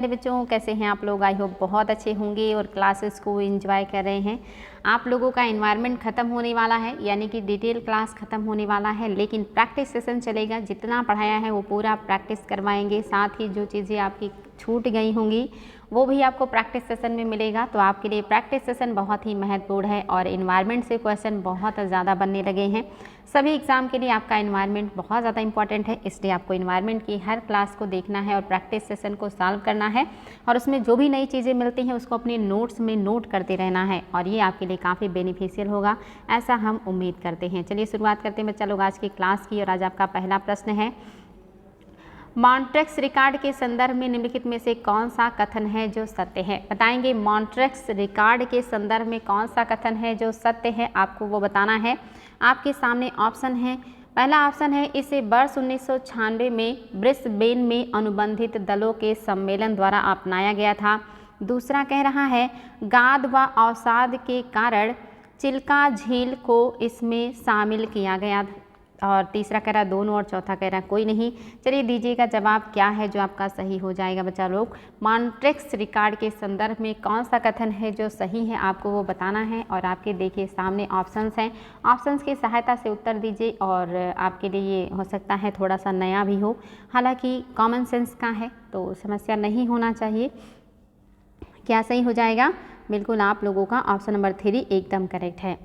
मेरे बच्चों, कैसे हैं आप लोग? आई होप बहुत अच्छे होंगे और क्लासेस को एंजॉय कर रहे हैं। आप लोगों का एनवायरनमेंट ख़त्म होने वाला है, यानी कि डिटेल क्लास ख़त्म होने वाला है, लेकिन प्रैक्टिस सेशन चलेगा। जितना पढ़ाया है वो पूरा प्रैक्टिस करवाएंगे। साथ ही जो चीज़ें आपकी छूट गई होंगी वो भी आपको प्रैक्टिस सेशन में मिलेगा। तो आपके लिए प्रैक्टिस सेशन बहुत ही महत्वपूर्ण है और एनवायरनमेंट से क्वेश्चन बहुत ज़्यादा बनने लगे हैं। सभी एग्ज़ाम के लिए आपका एनवायरनमेंट बहुत ज़्यादा इंपॉर्टेंट है, इसलिए आपको एनवायरनमेंट की हर क्लास को देखना है और प्रैक्टिस सेशन को सॉल्व करना है और उसमें जो भी नई चीज़ें मिलती हैं उसको अपने नोट्स में नोट करते रहना है और ये आपके लिए काफ़ी बेनिफिशियल होगा, ऐसा हम उम्मीद करते हैं। चलिए शुरुआत करते हैं बच्चा लोग आज की क्लास की। और आज आपका पहला प्रश्न है, मॉन्ट्रेक्स रिकॉर्ड के संदर्भ में निम्नलिखित में से कौन सा कथन है जो सत्य है? बताएंगे मॉन्ट्रेक्स रिकॉर्ड के संदर्भ में कौन सा कथन है जो सत्य है, आपको वो बताना है। आपके सामने ऑप्शन है। पहला ऑप्शन है, इसे वर्ष 1996 में ब्रिस्बेन में अनुबंधित दलों के सम्मेलन द्वारा अपनाया गया था। दूसरा कह रहा है, गाद व अवसाद के कारण चिल्का झील को इसमें शामिल किया गया। और तीसरा कह रहा दोनों और चौथा कह रहा कोई नहीं। चलिए दीजिएगा जवाब क्या है जो आपका सही हो जाएगा बच्चा लोग। मॉन्ट्रेक्स रिकॉर्ड के संदर्भ में कौन सा कथन है जो सही है, आपको वो बताना है। और आपके देखिए सामने ऑप्शंस हैं, ऑप्शंस की सहायता से उत्तर दीजिए। और आपके लिए ये हो सकता है थोड़ा सा नया भी हो, हालांकि कॉमन सेंस का है तो समस्या नहीं होना चाहिए। क्या सही हो जाएगा? बिल्कुल आप लोगों का ऑप्शन नंबर 3 एकदम करेक्ट है।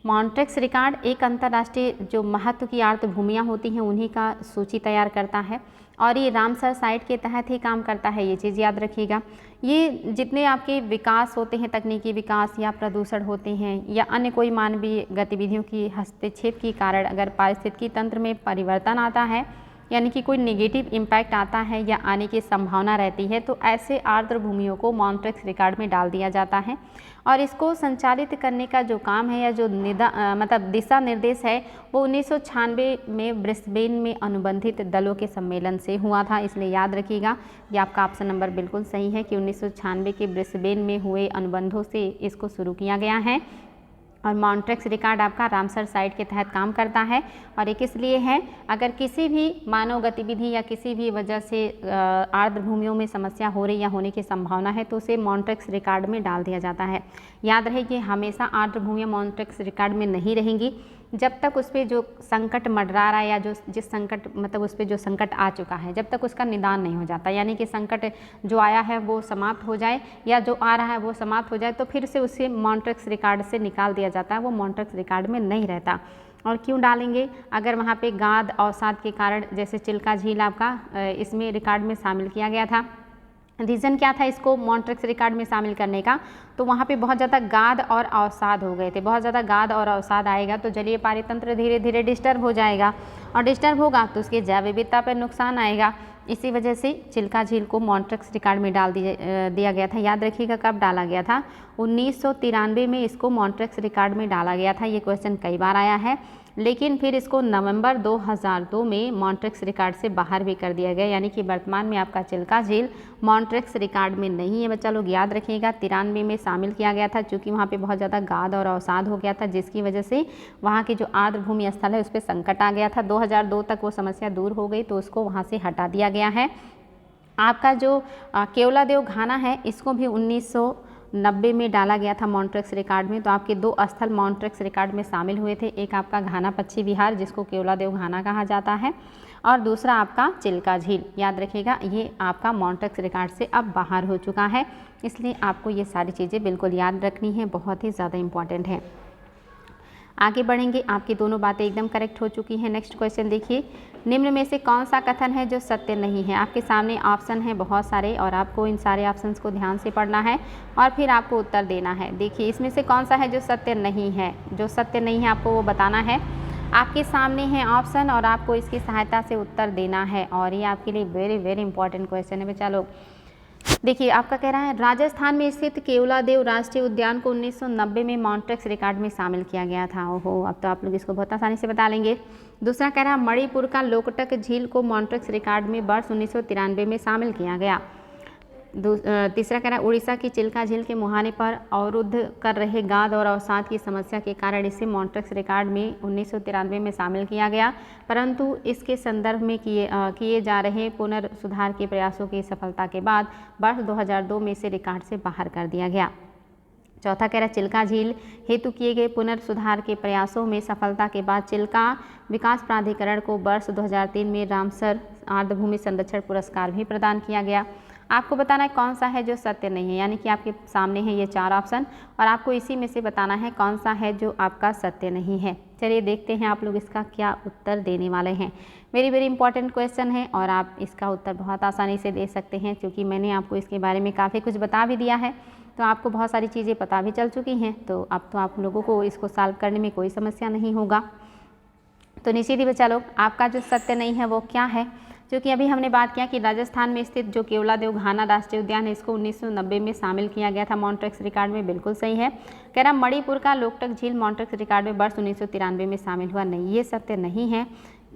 मॉन्ट्रेक्स रिकॉर्ड एक अंतर्राष्ट्रीय जो महत्व की आर्द्रभूमियाँ होती हैं उन्हीं का सूची तैयार करता है और ये रामसर साइट के तहत ही काम करता है, ये चीज़ याद रखिएगा। ये जितने आपके विकास होते हैं, तकनीकी विकास या प्रदूषण होते हैं या अन्य कोई मानवीय गतिविधियों की हस्तक्षेप के कारण अगर पारिस्थितिकी तंत्र में परिवर्तन आता है, यानी कि कोई नेगेटिव इम्पैक्ट आता है या आने की संभावना रहती है, तो ऐसे आर्द्र भूमियों को मॉन्ट्रेक्स रिकॉर्ड में डाल दिया जाता है। और इसको संचालित करने का जो काम है या जो मतलब दिशा निर्देश है वो 1996 में ब्रिस्बेन में अनुबंधित दलों के सम्मेलन से हुआ था, इसलिए याद रखिएगा। ये आपका ऑप्शन नंबर बिल्कुल सही है कि 1996 के ब्रिस्बेन में हुए अनुबंधों से इसको शुरू किया गया है। और मॉन्ट्रेक्स रिकॉर्ड आपका रामसर साइट के तहत काम करता है और एक इसलिए है, अगर किसी भी मानव गतिविधि या किसी भी वजह से आर्द्र भूमियों में समस्या हो रही या होने की संभावना है तो उसे मॉन्ट्रेक्स रिकॉर्ड में डाल दिया जाता है। याद रहे कि हमेशा आर्द्र भूमियाँ मॉन्ट्रेक्स रिकॉर्ड में नहीं रहेंगी जब तक उस पर जो संकट मंडरा रहा है या जो जिस संकट मतलब उस पर जो संकट आ चुका है जब तक उसका निदान नहीं हो जाता, यानी कि संकट जो आया है वो समाप्त हो जाए या जो आ रहा है वो समाप्त हो जाए तो फिर से उसे मॉन्ट्रेक्स रिकॉर्ड से निकाल दिया जाता है, वो मॉन्ट्रेक्स रिकॉर्ड में नहीं रहता। और क्यों डालेंगे? अगर वहाँ पे गाद अवसाद के कारण, जैसे चिल्का झील आपका इसमें रिकॉर्ड में शामिल किया गया था। रीज़न क्या था इसको मॉन्ट्रेक्स रिकॉर्ड में शामिल करने का? तो वहाँ पे बहुत ज़्यादा गाद और अवसाद हो गए थे। बहुत ज़्यादा गाद और अवसाद आएगा तो जलीय पारितंत्र धीरे धीरे डिस्टर्ब हो जाएगा और डिस्टर्ब होगा तो उसकी जैव विविधता पर नुकसान आएगा। इसी वजह से चिल्का झील को मॉन्ट्रेक्स रिकॉर्ड में डाल दिया गया था। याद रखिएगा कब डाला गया था? 1993 में इसको मॉन्ट्रेक्स रिकॉर्ड में डाला गया था। ये क्वेश्चन कई बार आया है, लेकिन फिर इसको नवंबर 2002 में मॉन्ट्रेक्स रिकॉर्ड से बाहर भी कर दिया गया, यानी कि वर्तमान में आपका चिल्का झील मॉन्ट्रेक्स रिकॉर्ड में नहीं है। बच्चा लोग याद रखिएगा 93 में शामिल किया गया था, क्योंकि वहाँ पे बहुत ज़्यादा गाद और अवसाद हो गया था, जिसकी वजह से वहाँ की जो आर्द्र भूमि स्थल है उस पर संकट आ गया था। 2002 तक वो समस्या दूर हो गई तो उसको वहाँ से हटा दिया गया है। आपका जो केवलादेव घाना है इसको भी 1990 में डाला गया था मॉन्ट्रेक्स रिकॉर्ड में। तो आपके 2 स्थल मॉन्ट्रेक्स रिकॉर्ड में शामिल हुए थे, एक आपका घाना पक्षी विहार जिसको केवलादेव घाना कहा जाता है और दूसरा आपका चिल्का झील। याद रखिएगा ये आपका मॉन्ट्रेक्स रिकॉर्ड से अब बाहर हो चुका है, इसलिए आपको ये सारी चीज़ें बिल्कुल याद रखनी है, बहुत ही ज़्यादा इंपॉर्टेंट है। आगे बढ़ेंगे, आपकी दोनों बातें एकदम करेक्ट हो चुकी हैं। नेक्स्ट क्वेश्चन देखिए, निम्न में से कौन सा कथन है जो सत्य नहीं है? आपके सामने ऑप्शन है बहुत सारे और आपको इन सारे ऑप्शंस को ध्यान से पढ़ना है और फिर आपको उत्तर देना है। देखिए इसमें से कौन सा है जो सत्य नहीं है? जो सत्य नहीं है आपको वो बताना है। आपके सामने है ऑप्शन और आपको इसकी सहायता से उत्तर देना है और ये आपके लिए वेरी वेरी इंपॉर्टेंट क्वेश्चन है बच्चा लोग। देखिए आपका कह रहा है राजस्थान में स्थित केवलादेव राष्ट्रीय उद्यान को 1990 में मॉन्ट्रेक्स रिकॉर्ड में शामिल किया गया था। ओहो, अब तो आप लोग इसको बहुत आसानी से बता लेंगे। दूसरा कह रहा है मणिपुर का लोकटक झील को मॉन्ट्रेक्स रिकॉर्ड में वर्ष 1993 में शामिल किया गया। तीसरा कह रहा है उड़ीसा की चिल्का झील के मुहाने पर अवरुद्ध कर रहे गाद और अवसाद की समस्या के कारण इसे मॉन्ट्रिक्स रिकॉर्ड में 1993 में शामिल किया गया, परंतु इसके संदर्भ में किए जा रहे पुनर्सुधार के प्रयासों की सफलता के बाद वर्ष 2002 में इसे रिकॉर्ड से बाहर कर दिया गया। चौथा कह रहा है चिल्का झील हेतु किए गए पुनर्सुधार के प्रयासों में सफलता के बाद चिल्का विकास प्राधिकरण को वर्ष 2003 में रामसर आर्द्रभूमि संरक्षण पुरस्कार भी प्रदान किया गया। आपको बताना है कौन सा है जो सत्य नहीं है, यानी कि आपके सामने है ये 4 ऑप्शन और आपको इसी में से बताना है कौन सा है जो आपका सत्य नहीं है। चलिए देखते हैं आप लोग इसका क्या उत्तर देने वाले हैं। वेरी इंपॉर्टेंट क्वेश्चन है और आप इसका उत्तर बहुत आसानी से दे सकते हैं, क्योंकि मैंने आपको इसके बारे में काफ़ी कुछ बता भी दिया है, तो आपको बहुत सारी चीज़ें पता भी चल चुकी हैं, तो अब तो आप लोगों को इसको सॉल्व करने में कोई समस्या नहीं होगा। तो निश्चित ही बच्चा लोग आपका जो सत्य नहीं है वो क्या है, क्योंकि अभी हमने बात किया कि राजस्थान में स्थित जो केवलादेव घाना राष्ट्रीय उद्यान है इसको 1990 में शामिल किया गया था मॉन्ट्रिक्स रिकॉर्ड में। बिल्कुल सही है। कह रहा मणिपुर का लोकटक झील मॉन्ट्रिक्स रिकॉर्ड में वर्ष 1993 में शामिल हुआ। नहीं, ये सत्य नहीं है,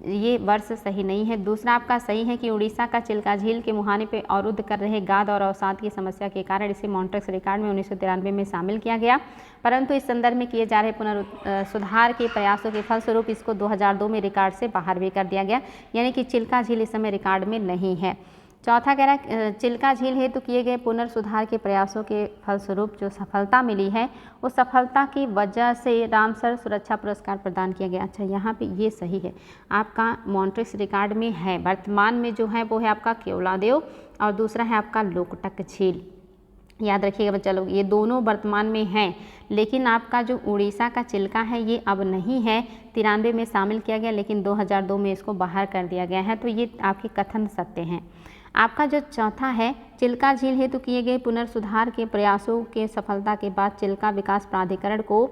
ये वर्ष सही नहीं है। दूसरा आपका सही है कि उड़ीसा का चिल्का झील के मुहाने पर अवरुद्ध कर रहे गाद और अवसाद की समस्या के कारण इसे मॉन्ट्रिक्स रिकॉर्ड में 1993 में शामिल किया गया, परंतु इस संदर्भ में किए जा रहे पुनर्सुधार के प्रयासों के फलस्वरूप इसको 2002 में रिकॉर्ड से बाहर भी कर दिया गया, यानी कि चिल्का झील इस समय रिकॉर्ड में नहीं है। चौथा कह रहा है चिल्का झील हेतु किए गए पुनर्सुधार के प्रयासों के फलस्वरूप जो सफलता मिली है उस सफलता की वजह से रामसर सुरक्षा पुरस्कार प्रदान किया गया। अच्छा, यहाँ पे ये सही है, आपका मॉन्ट्रिक्स रिकॉर्ड में है। वर्तमान में जो है वो है आपका केवलादेव और दूसरा है आपका लोकटक झील। याद रखिएगा बच्चा लोग, ये दोनों वर्तमान में हैं, लेकिन आपका जो उड़ीसा का चिल्का है ये अब नहीं है। 93 में शामिल किया गया, लेकिन 2002 में इसको बाहर कर दिया गया है, तो ये आपके कथन सत्य हैं। आपका जो चौथा है चिल्का झील हेतु किए गए पुनर्सुधार के प्रयासों के सफलता के बाद चिल्का विकास प्राधिकरण को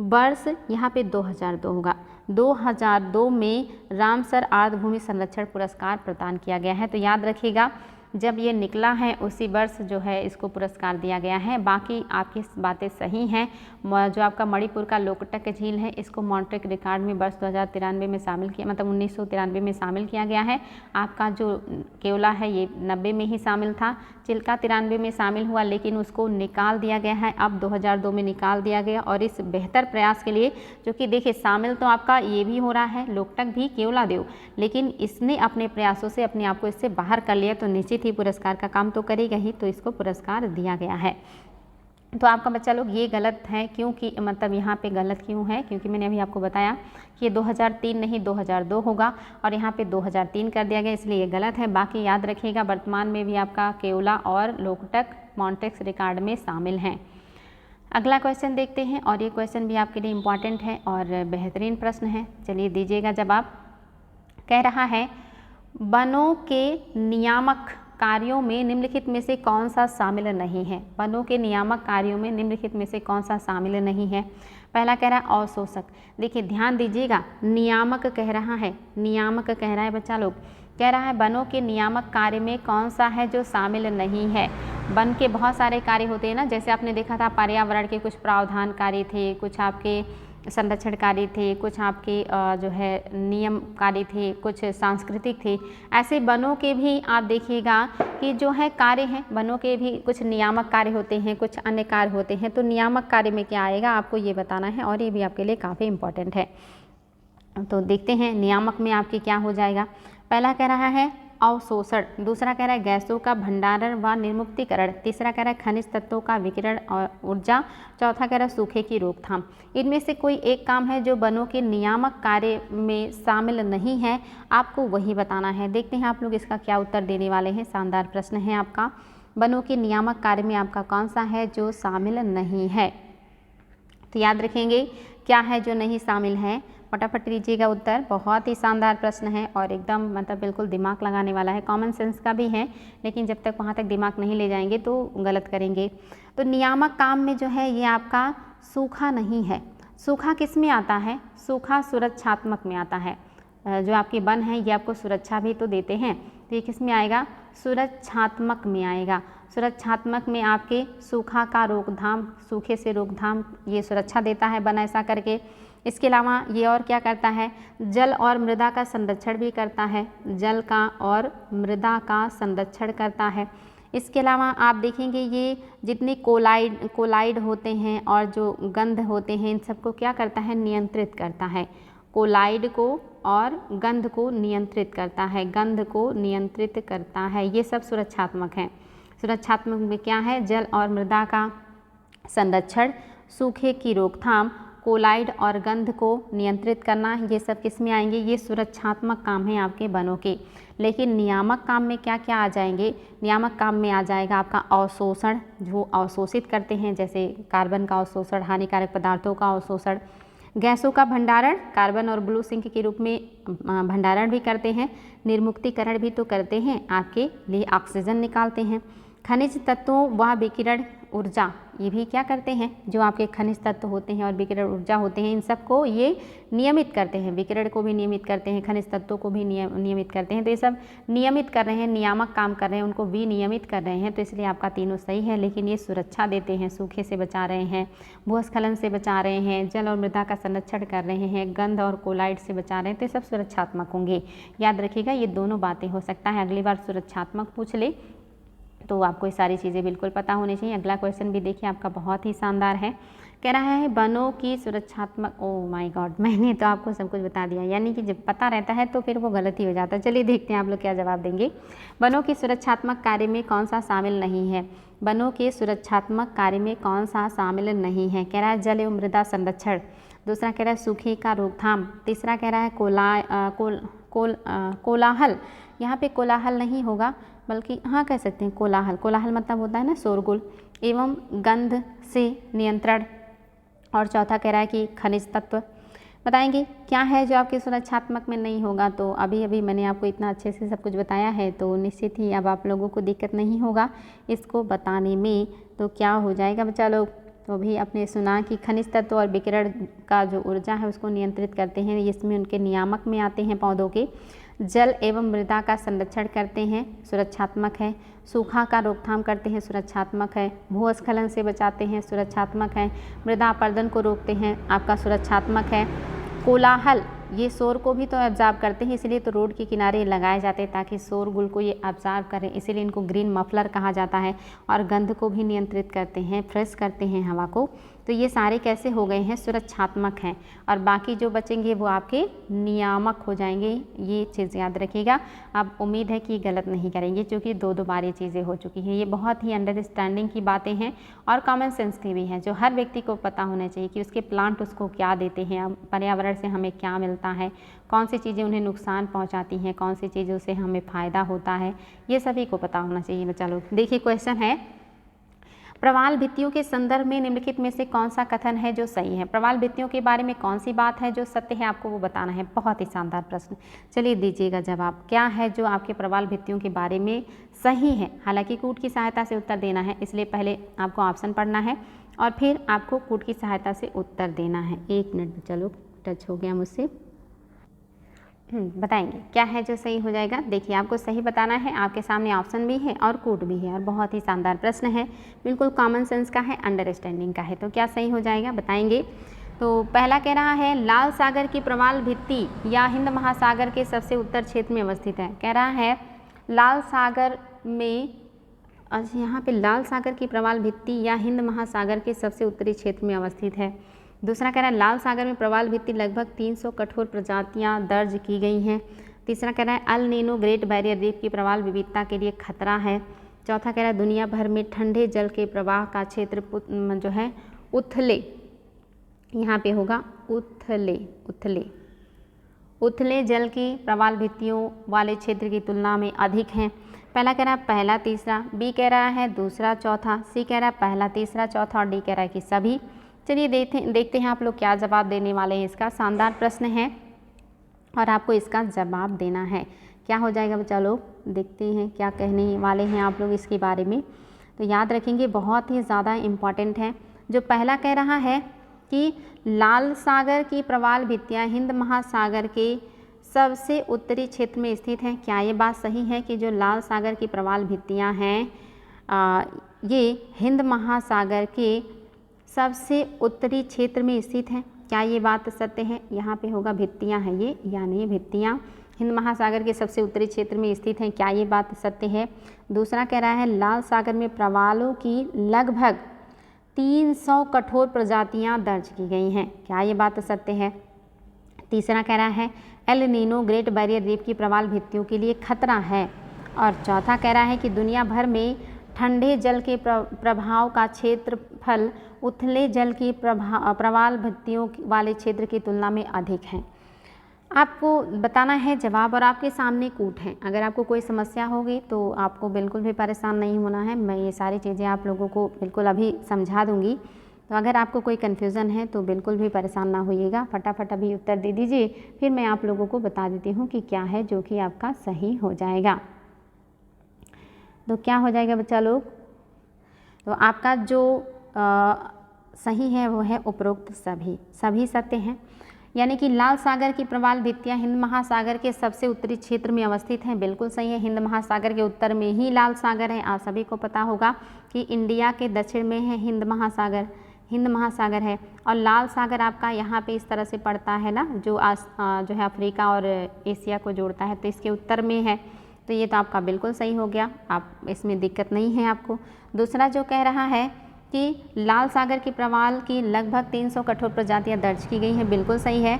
वर्ष यहाँ पे 2002 होगा, 2002 में रामसर आर्द्रभूमि संरक्षण पुरस्कार प्रदान किया गया है। तो याद रखिएगा जब ये निकला है उसी वर्ष जो है इसको पुरस्कार दिया गया है। बाकी आपकी बातें सही हैं। जो आपका मणिपुर का लोकटक झील है इसको मॉन्ट्रिक्स रिकॉर्ड में वर्ष 2093 में शामिल किया, मतलब 1993 में शामिल किया गया है। आपका जो केवला है ये 90 में ही शामिल था। चिल्का 93 में शामिल हुआ, लेकिन उसको निकाल दिया गया है, अब 2002 में निकाल दिया गया। और इस बेहतर प्रयास के लिए, जो कि देखिए शामिल तो आपका ये भी हो रहा है लोकटक भी केवलादेव, लेकिन इसने अपने प्रयासों से अपने आप को इससे बाहर कर लिया, तो निश्चित ही पुरस्कार का काम तो करेगा ही, तो इसको पुरस्कार दिया गया है। तो आपका बच्चा लोग ये गलत है, क्योंकि मतलब यहाँ पे गलत क्यों है, क्योंकि मैंने अभी आपको बताया कि ये 2003 नहीं 2002 होगा और यहाँ पे 2003 कर दिया गया, इसलिए ये गलत है। बाकी याद रखिएगा वर्तमान में भी आपका केवला और लोकटक मॉन्ट्रिक्स रिकॉर्ड में शामिल हैं। अगला क्वेश्चन देखते हैं, और ये क्वेश्चन भी आपके लिए इम्पॉर्टेंट है और बेहतरीन प्रश्न है। चलिए दीजिएगा जवाब। कह रहा है वनों के नियामक कार्यों में निम्नलिखित में से कौन सा शामिल नहीं है। वनों के नियामक कार्यों में निम्नलिखित में से कौन सा शामिल नहीं है। पहला कह रहा है अवशोषक। देखिए ध्यान दीजिएगा, नियामक कह रहा है, नियामक कह रहा है बच्चा लोग, कह रहा है वनों के नियामक कार्य में कौन सा है जो शामिल नहीं है। वन के बहुत सारे कार्य होते हैं ना, जैसे आपने देखा था पर्यावरण के कुछ प्रावधान कार्य थे, कुछ आपके संरक्षण कार्य थे, कुछ आपके जो है नियम कार्य थे, कुछ सांस्कृतिक थे। ऐसे वनों के भी आप देखिएगा कि जो है कार्य हैं, वनों के भी कुछ नियामक कार्य होते हैं, कुछ अन्य कार्य होते हैं। तो नियामक कार्य में क्या आएगा आपको ये बताना है, और ये भी आपके लिए काफ़ी इम्पोर्टेंट है। तो देखते हैं नियामक में आपके क्या हो जाएगा। पहला कह रहा है अवशोषण, दूसरा कह रहा है गैसों का भंडारण व निर्मुक्तिकरण, तीसरा कह रहा है खनिज तत्वों का विकिरण और ऊर्जा, चौथा कह रहा है सूखे की रोकथाम। इनमें से कोई एक काम है जो वनों के नियामक कार्य में शामिल नहीं है, आपको वही बताना है। देखते हैं आप लोग इसका क्या उत्तर देने वाले हैं। शानदार प्रश्न है आपका, वनों के नियामक कार्य में आपका कौन सा है जो शामिल नहीं है। तो याद रखेंगे क्या है जो नहीं शामिल है, फटाफट दीजिएगा उत्तर। बहुत ही शानदार प्रश्न है और एकदम मतलब बिल्कुल दिमाग लगाने वाला है, कॉमन सेंस का भी है, लेकिन जब तक वहाँ तक दिमाग नहीं ले जाएंगे तो गलत करेंगे। तो नियामक काम में जो है ये आपका सूखा नहीं है। सूखा किस में आता है, सूखा सुरक्षात्मक में आता है। जो आपके वन हैं ये आपको सुरक्षा भी तो देते हैं, तो ये किस में आएगा, सुरक्षात्मक में आएगा। सुरक्षात्मक में आपके सूखा का रोकथाम, सूखे से रोकथाम ये सुरक्षा देता है वन ऐसा करके। इसके अलावा ये और क्या करता है, जल और मृदा का संरक्षण भी करता है, जल का और मृदा का संरक्षण करता है। इसके अलावा आप देखेंगे ये जितने कोलाइड होते हैं और जो गंध होते हैं, इन सबको क्या करता है, नियंत्रित करता है। कोलाइड को और गंध को नियंत्रित करता है, गंध को नियंत्रित करता है। ये सब सुरक्षात्मक हैं। सुरक्षात्मक में क्या है, जल और मृदा का संरक्षण, सूखे की रोकथाम, कोलाइड और गंध को नियंत्रित करना, ये सब किस में आएंगे, ये सुरक्षात्मक काम है आपके वनों के। लेकिन नियामक काम में क्या क्या आ जाएंगे, नियामक काम में आ जाएगा आपका अवशोषण, जो अवशोषित करते हैं, जैसे कार्बन का अवशोषण, हानिकारक पदार्थों का अवशोषण, गैसों का भंडारण, कार्बन और ब्लू सिंक के रूप में भंडारण भी करते हैं, निर्मुक्तिकरण भी तो करते हैं, आपके लिए ऑक्सीजन निकालते हैं। खनिज तत्वों व विकिरण ऊर्जा, ये भी क्या करते हैं, जो आपके खनिज तत्व होते हैं और विकिरण ऊर्जा होते हैं, इन सबको ये नियमित करते हैं। विकिरण को भी नियमित करते हैं, खनिज तत्वों को भी नियमित करते हैं। तो ये सब नियमित कर रहे हैं, नियामक काम कर रहे हैं, उनको विनियमित कर रहे हैं। तो इसलिए आपका तीनों सही है। लेकिन ये सुरक्षा देते हैं, सूखे से बचा रहे हैं, भूस्खलन से बचा रहे हैं, जल और मृदा का संरक्षण कर रहे हैं, गंध और कोलाइड से बचा रहे हैं। तो ये सब सुरक्षात्मक होंगे। याद रखिएगा, ये दोनों बातें हो सकता है अगली बार सुरक्षात्मक पूछ ले, तो आपको ये सारी चीज़ें बिल्कुल पता होनी चाहिए। अगला क्वेश्चन भी देखिए, आपका बहुत ही शानदार है। कह रहा है वनों की सुरक्षात्मक, ओह माय गॉड, मैंने तो आपको सब कुछ बता दिया, यानी कि जब पता रहता है तो फिर वो गलती हो जाता है। चलिए देखते हैं आप लोग क्या जवाब देंगे। वनों की सुरक्षात्मक कार्य में कौन सा शामिल नहीं है, वनों के सुरक्षात्मक कार्य में कौन सा शामिल नहीं है। कह रहा है जल एवं मृदा संरक्षण, दूसरा कह रहा है सूखे का रोकथाम, तीसरा कह रहा है कोलाहल, यहाँ पे कोलाहल नहीं होगा बल्कि हाँ कह सकते हैं कोलाहल, कोलाहल मतलब होता है ना शोरगुल, एवं गंध से नियंत्रण, और चौथा कह रहा है कि खनिज तत्व। बताएंगे क्या है जो आपके सुरक्षात्मक में नहीं होगा। तो अभी अभी मैंने आपको इतना अच्छे से सब कुछ बताया है, तो निश्चित ही अब आप लोगों को दिक्कत नहीं होगा इसको बताने में। तो क्या हो जाएगा बच्चा लोग, तो भी आपने सुना कि खनिज तत्व और विकिरण का जो ऊर्जा है उसको नियंत्रित करते हैं, इसमें उनके नियामक में आते हैं पौधों के। जल एवं मृदा का संरक्षण करते हैं, सुरक्षात्मक है। सूखा का रोकथाम करते हैं, सुरक्षात्मक है। भूस्खलन से बचाते हैं, सुरक्षात्मक है। मृदा अपरदन को रोकते हैं, आपका सुरक्षात्मक है। कोलाहल, ये शोर को भी तो ऑब्जर्व करते हैं, इसलिए तो रोड के किनारे लगाए जाते हैं ताकि शोरगुल को ये ऑब्जर्व करें, इसीलिए इनको ग्रीन मफलर कहा जाता है। और गंध को भी नियंत्रित करते हैं, फ्रेश करते हैं हवा को। तो ये सारे कैसे हो गए हैं, सुरक्षात्मक हैं। और बाकी जो बचेंगे वो आपके नियामक हो जाएंगे, ये चीज़ याद रखिएगा। अब उम्मीद है कि गलत नहीं करेंगे, क्योंकि दो बार ये चीज़ें हो चुकी हैं। ये बहुत ही अंडरस्टैंडिंग की बातें हैं और कॉमन सेंस की भी हैं, जो हर व्यक्ति को पता होना चाहिए कि उसके प्लांट उसको क्या देते हैं, पर्यावरण से हमें क्या मिलता है, कौन सी चीज़ें उन्हें नुकसान पहुंचाती हैं, कौन सी चीज़ों से हमें फ़ायदा होता है, ये सभी को पता होना चाहिए बच्चा लोग। देखिए क्वेश्चन है, प्रवाल भित्तियों के संदर्भ में निम्नलिखित में से कौन सा कथन है जो सही है। प्रवाल भित्तियों के बारे में कौन सी बात है जो सत्य है, आपको वो बताना है। बहुत ही शानदार प्रश्न, चलिए दीजिएगा जवाब। क्या है जो आपके प्रवाल भित्तियों के बारे में सही है। हालांकि कूट की सहायता से उत्तर देना है, इसलिए पहले आपको ऑप्शन पढ़ना है और फिर आपको कूट की सहायता से उत्तर देना है। 1 मिनट, चलो टच हो गया मुझसे। बताएंगे क्या है जो सही हो जाएगा। देखिए आपको सही बताना है, आपके सामने ऑप्शन भी है और कूट भी है, और बहुत ही शानदार प्रश्न है, बिल्कुल कॉमन सेंस का है, अंडरस्टैंडिंग का है। तो क्या सही हो जाएगा बताएंगे। तो पहला कह रहा है लाल सागर की प्रवाल भित्ति या हिंद महासागर के सबसे उत्तर क्षेत्र में अवस्थित है। कह रहा है लाल सागर में, अच्छा यहाँ पे लाल सागर की प्रवाल भित्ति या हिंद महासागर के सबसे उत्तरी क्षेत्र में अवस्थित है। दूसरा कह रहा है लाल सागर में प्रवाल भित्ति लगभग 300 कठोर प्रजातियां दर्ज की गई हैं। तीसरा कह रहा है El Nino great barrier reef की प्रवाल विविधता के लिए खतरा है। चौथा कह रहा है दुनिया भर में ठंडे जल के प्रवाह का क्षेत्र जो है उथले, यहाँ पे होगा उथले जल की प्रवाल भित्तियों वाले क्षेत्र की तुलना में अधिक हैं। पहला कह रहा है पहला तीसरा, बी कह रहा है दूसरा चौथा, सी कह रहा है पहला तीसरा चौथा और डी कह रहा है कि सभी। चलिए देखते हैं आप लोग क्या जवाब देने वाले हैं। इसका शानदार प्रश्न है और आपको इसका जवाब देना है। क्या हो जाएगा बच्चा लोग, देखते हैं क्या कहने वाले हैं आप लोग इसके बारे में। तो याद रखेंगे बहुत ही ज़्यादा इम्पॉर्टेंट है। जो पहला कह रहा है कि लाल सागर की प्रवाल भित्तियाँ हिंद महासागर के सबसे उत्तरी क्षेत्र में स्थित हैं। क्या ये बात सही है कि जो लाल सागर की प्रवाल भित्तियाँ हैं ये हिंद महासागर के सबसे उत्तरी क्षेत्र में स्थित है। क्या ये बात सत्य है। यहाँ पे होगा भित्तियाँ हैं ये, यानी भित्तियाँ हिंद महासागर के सबसे उत्तरी क्षेत्र में स्थित हैं, क्या ये बात सत्य है? दूसरा कह रहा है लाल सागर में प्रवालों की लगभग 300 कठोर प्रजातियां दर्ज की गई हैं, क्या ये बात सत्य है? तीसरा कह रहा है El Nino great barrier reef की प्रवाल भित्तियों के लिए खतरा है। और चौथा कह रहा है कि दुनिया भर में ठंडे जल के प्रभाव का क्षेत्रफल उथले जल की प्रवाल भित्तियों वाले क्षेत्र की तुलना में अधिक है। आपको बताना है जवाब और आपके सामने कूट है। अगर आपको कोई समस्या होगी तो आपको बिल्कुल भी परेशान नहीं होना है, मैं ये सारी चीज़ें आप लोगों को बिल्कुल अभी समझा दूंगी। तो अगर आपको कोई कन्फ्यूज़न है तो बिल्कुल भी परेशान ना होइएगा, फटाफट अभी उत्तर दे दीजिए, फिर मैं आप लोगों को बता देती हूँ कि क्या है जो कि आपका सही हो जाएगा। तो क्या हो जाएगा बच्चा लोग? तो आपका जो सही है वो है उपरोक्त सभी सत्य हैं, यानी कि लाल सागर की प्रवाल भित्तियाँ हिंद महासागर के सबसे उत्तरी क्षेत्र में अवस्थित हैं, बिल्कुल सही है। हिंद महासागर के उत्तर में ही लाल सागर है। आप सभी को पता होगा कि इंडिया के दक्षिण में है हिंद महासागर है, और लाल सागर आपका यहाँ पे इस तरह से पड़ता है ना, जो है अफ्रीका और एशिया को जोड़ता है, तो इसके उत्तर में है। तो ये तो आपका बिल्कुल सही हो गया, आप इसमें दिक्कत नहीं है आपको। दूसरा जो कह रहा है कि लाल सागर की प्रवाल की लगभग 300 कठोर प्रजातियां दर्ज की गई हैं, बिल्कुल सही है।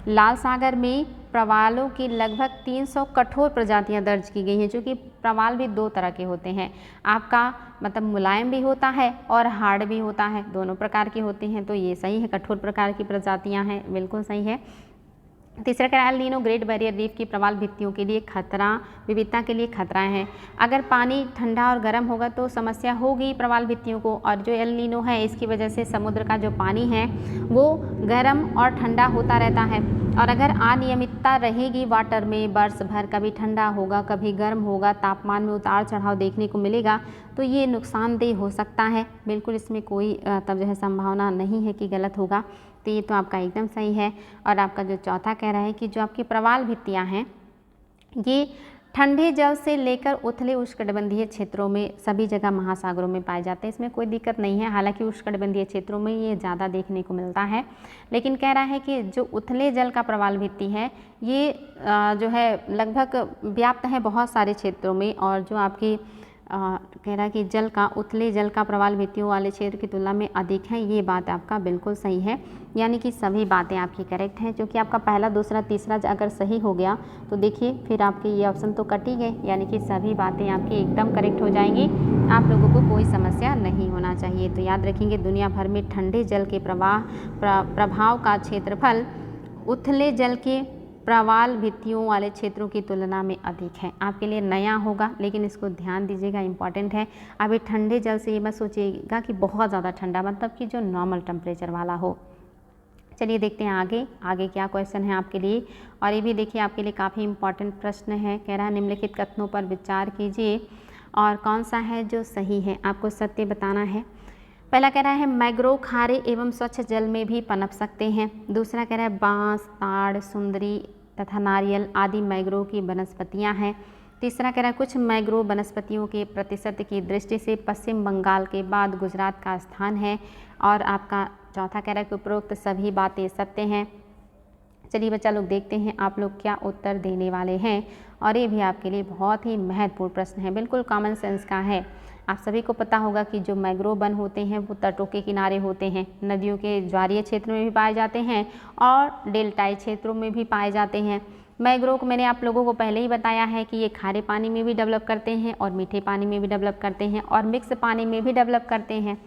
लाल सागर में प्रवालों की लगभग 300 कठोर प्रजातियां दर्ज की गई हैं, क्योंकि प्रवाल भी दो तरह के होते हैं, आपका मतलब मुलायम भी होता है और हार्ड भी होता है, दोनों प्रकार के होते हैं। तो ये सही है, कठोर प्रकार की प्रजातियां हैं, बिल्कुल सही है। तीसरा कह रहा है El Nino great barrier reef की प्रवाल भित्तियों के लिए खतरा, विविधता के लिए खतरा है। अगर पानी ठंडा और गर्म होगा तो समस्या होगी प्रवाल भित्तियों को, और जो एल नीनो है इसकी वजह से समुद्र का जो पानी है वो गर्म और ठंडा होता रहता है, और अगर अनियमितता रहेगी वाटर में, वर्ष भर कभी ठंडा होगा कभी गर्म होगा, तापमान में उतार चढ़ाव देखने को मिलेगा, तो ये नुकसानदेह हो सकता है। बिल्कुल इसमें कोई तब जो है संभावना नहीं है कि गलत होगा, तो ये तो आपका एकदम सही है। और आपका जो चौथा कह रहा है कि जो आपकी प्रवाल भित्तियाँ हैं ये ठंडे जल से लेकर उथले उष्णकटिबंधीय क्षेत्रों में सभी जगह महासागरों में पाए जाते हैं, इसमें कोई दिक्कत नहीं है। हालांकि उष्णकटिबंधीय क्षेत्रों में ये ज़्यादा देखने को मिलता है, लेकिन कह रहा है कि जो उथले जल का प्रवाल भित्ति है ये जो है लगभग व्याप्त है बहुत सारे क्षेत्रों में, और जो आपकी कह रहा है कि जल का उथले जल का प्रवाल भित्तियों वाले क्षेत्र की तुलना में अधिक है। ये बात आपका बिल्कुल सही है, यानी कि सभी बातें आपकी करेक्ट हैं। क्योंकि आपका पहला दूसरा तीसरा अगर सही हो गया तो देखिए फिर आपके ये ऑप्शन तो कट ही गए, यानी कि सभी बातें आपकी एकदम करेक्ट हो जाएंगी, आप लोगों को कोई समस्या नहीं होना चाहिए। तो याद रखेंगे दुनिया भर में ठंडे जल के प्रभाव का क्षेत्रफल उथले जल के प्रवाल भित्तियों वाले क्षेत्रों की तुलना में अधिक है। आपके लिए नया होगा लेकिन इसको ध्यान दीजिएगा, इम्पॉर्टेंट है। अभी ठंडे जल से ये मत सोचिएगा कि बहुत ज़्यादा ठंडा, मतलब कि जो नॉर्मल टेम्परेचर वाला हो। चलिए देखते हैं आगे क्या क्वेश्चन है आपके लिए। और ये भी देखिए आपके लिए काफ़ी इम्पॉर्टेंट प्रश्न है। कह रहा है निम्नलिखित कथनों पर विचार कीजिए और कौन सा है जो सही है, आपको सत्य बताना है। पहला कह रहा है मैंग्रोव खारे एवं स्वच्छ जल में भी पनप सकते हैं। दूसरा कह रहा है बांस, ताड़, सुंदरी तथा नारियल आदि मैंग्रोव की वनस्पतियां हैं। तीसरा कह रहा है कुछ मैंग्रोव वनस्पतियों के प्रतिशत की दृष्टि से पश्चिम बंगाल के बाद गुजरात का स्थान है। और आपका चौथा कह रहा है कि उपरोक्त सभी बातें सत्य हैं। चलिए बच्चा लोग देखते हैं आप लोग क्या उत्तर देने वाले हैं। और ये भी आपके लिए बहुत ही महत्वपूर्ण प्रश्न है, बिल्कुल कॉमन सेंस का है। आप सभी को पता होगा कि जो मैंग्रोव वन होते हैं वो तटों के किनारे होते हैं, नदियों के ज्वारीय क्षेत्र में भी पाए जाते हैं और डेल्टाई क्षेत्रों में भी पाए जाते हैं। मैंग्रोव को मैंने आप लोगों को पहले ही बताया है कि ये खारे पानी में भी डेवलप करते हैं और मीठे पानी में भी डेवलप करते हैं और मिक्स पानी में भी डेवलप करते हैं।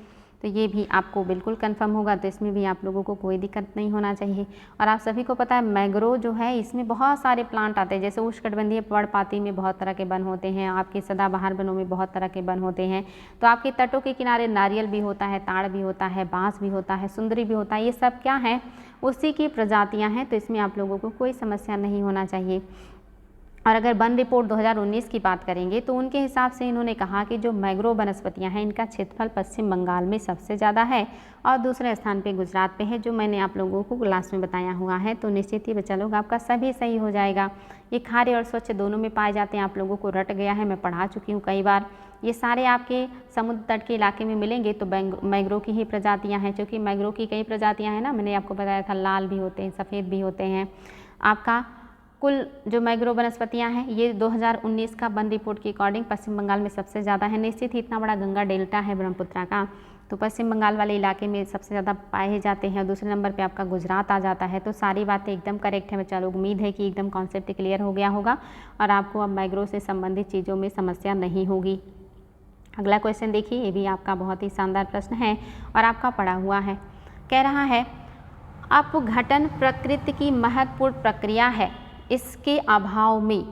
तो ये भी आपको बिल्कुल कंफर्म होगा, तो इसमें भी आप लोगों को कोई दिक्कत नहीं होना चाहिए। और आप सभी को पता है मैंग्रोव जो है इसमें बहुत सारे प्लांट आते हैं, जैसे उष्णकटिबंधीय पर्णपाती में बहुत तरह के वन होते हैं, आपके सदाबहार वनों में बहुत तरह के वन होते हैं। तो आपके तटों के किनारे नारियल भी होता है, ताड़ भी होता है, बांस भी होता है, सुंदरी भी होता है, ये सब क्या है उसी की प्रजातियाँ हैं। तो इसमें आप लोगों को कोई समस्या नहीं होना चाहिए। और अगर वन रिपोर्ट 2019 की बात करेंगे तो उनके हिसाब से इन्होंने कहा कि जो मैंग्रोव वनस्पतियां हैं इनका क्षेत्रफल पश्चिम बंगाल में सबसे ज़्यादा है और दूसरे स्थान पे गुजरात पे है, जो मैंने आप लोगों को क्लास में बताया हुआ है। तो निश्चित ही बच्चा लोग आपका सभी सही हो जाएगा। ये खारे और स्वच्छ दोनों में पाए जाते हैं, आप लोगों को रट गया है, मैं पढ़ा चुकी हूँ कई बार। ये सारे आपके समुद्र तट के इलाके में मिलेंगे तो मैंग्रोव की ही प्रजातियाँ हैं, क्योंकि मैंग्रोव की कई प्रजातियाँ हैं ना, मैंने आपको बताया था लाल भी होते हैं, सफ़ेद भी होते हैं, आपका कुल जो मैग्रो वनस्पतियाँ हैं ये 2019 का वन रिपोर्ट के अकॉर्डिंग पश्चिम बंगाल में सबसे ज़्यादा है। निश्चित ही इतना बड़ा गंगा डेल्टा है ब्रह्मपुत्रा का, तो पश्चिम बंगाल वाले इलाके में सबसे ज़्यादा पाए जाते हैं। दूसरे नंबर पे आपका गुजरात आ जाता है। तो सारी बातें एकदम करेक्ट है बच्चा लोग। उम्मीद है कि एकदम कॉन्सेप्ट क्लियर हो गया होगा और आपको अब मैग्रो से संबंधित चीज़ों में समस्या नहीं होगी। अगला क्वेश्चन देखिए, ये भी आपका बहुत ही शानदार प्रश्न है और आपका पढ़ा हुआ है। कह रहा है अपघटन प्रकृति की महत्वपूर्ण प्रक्रिया है, इसके अभाव में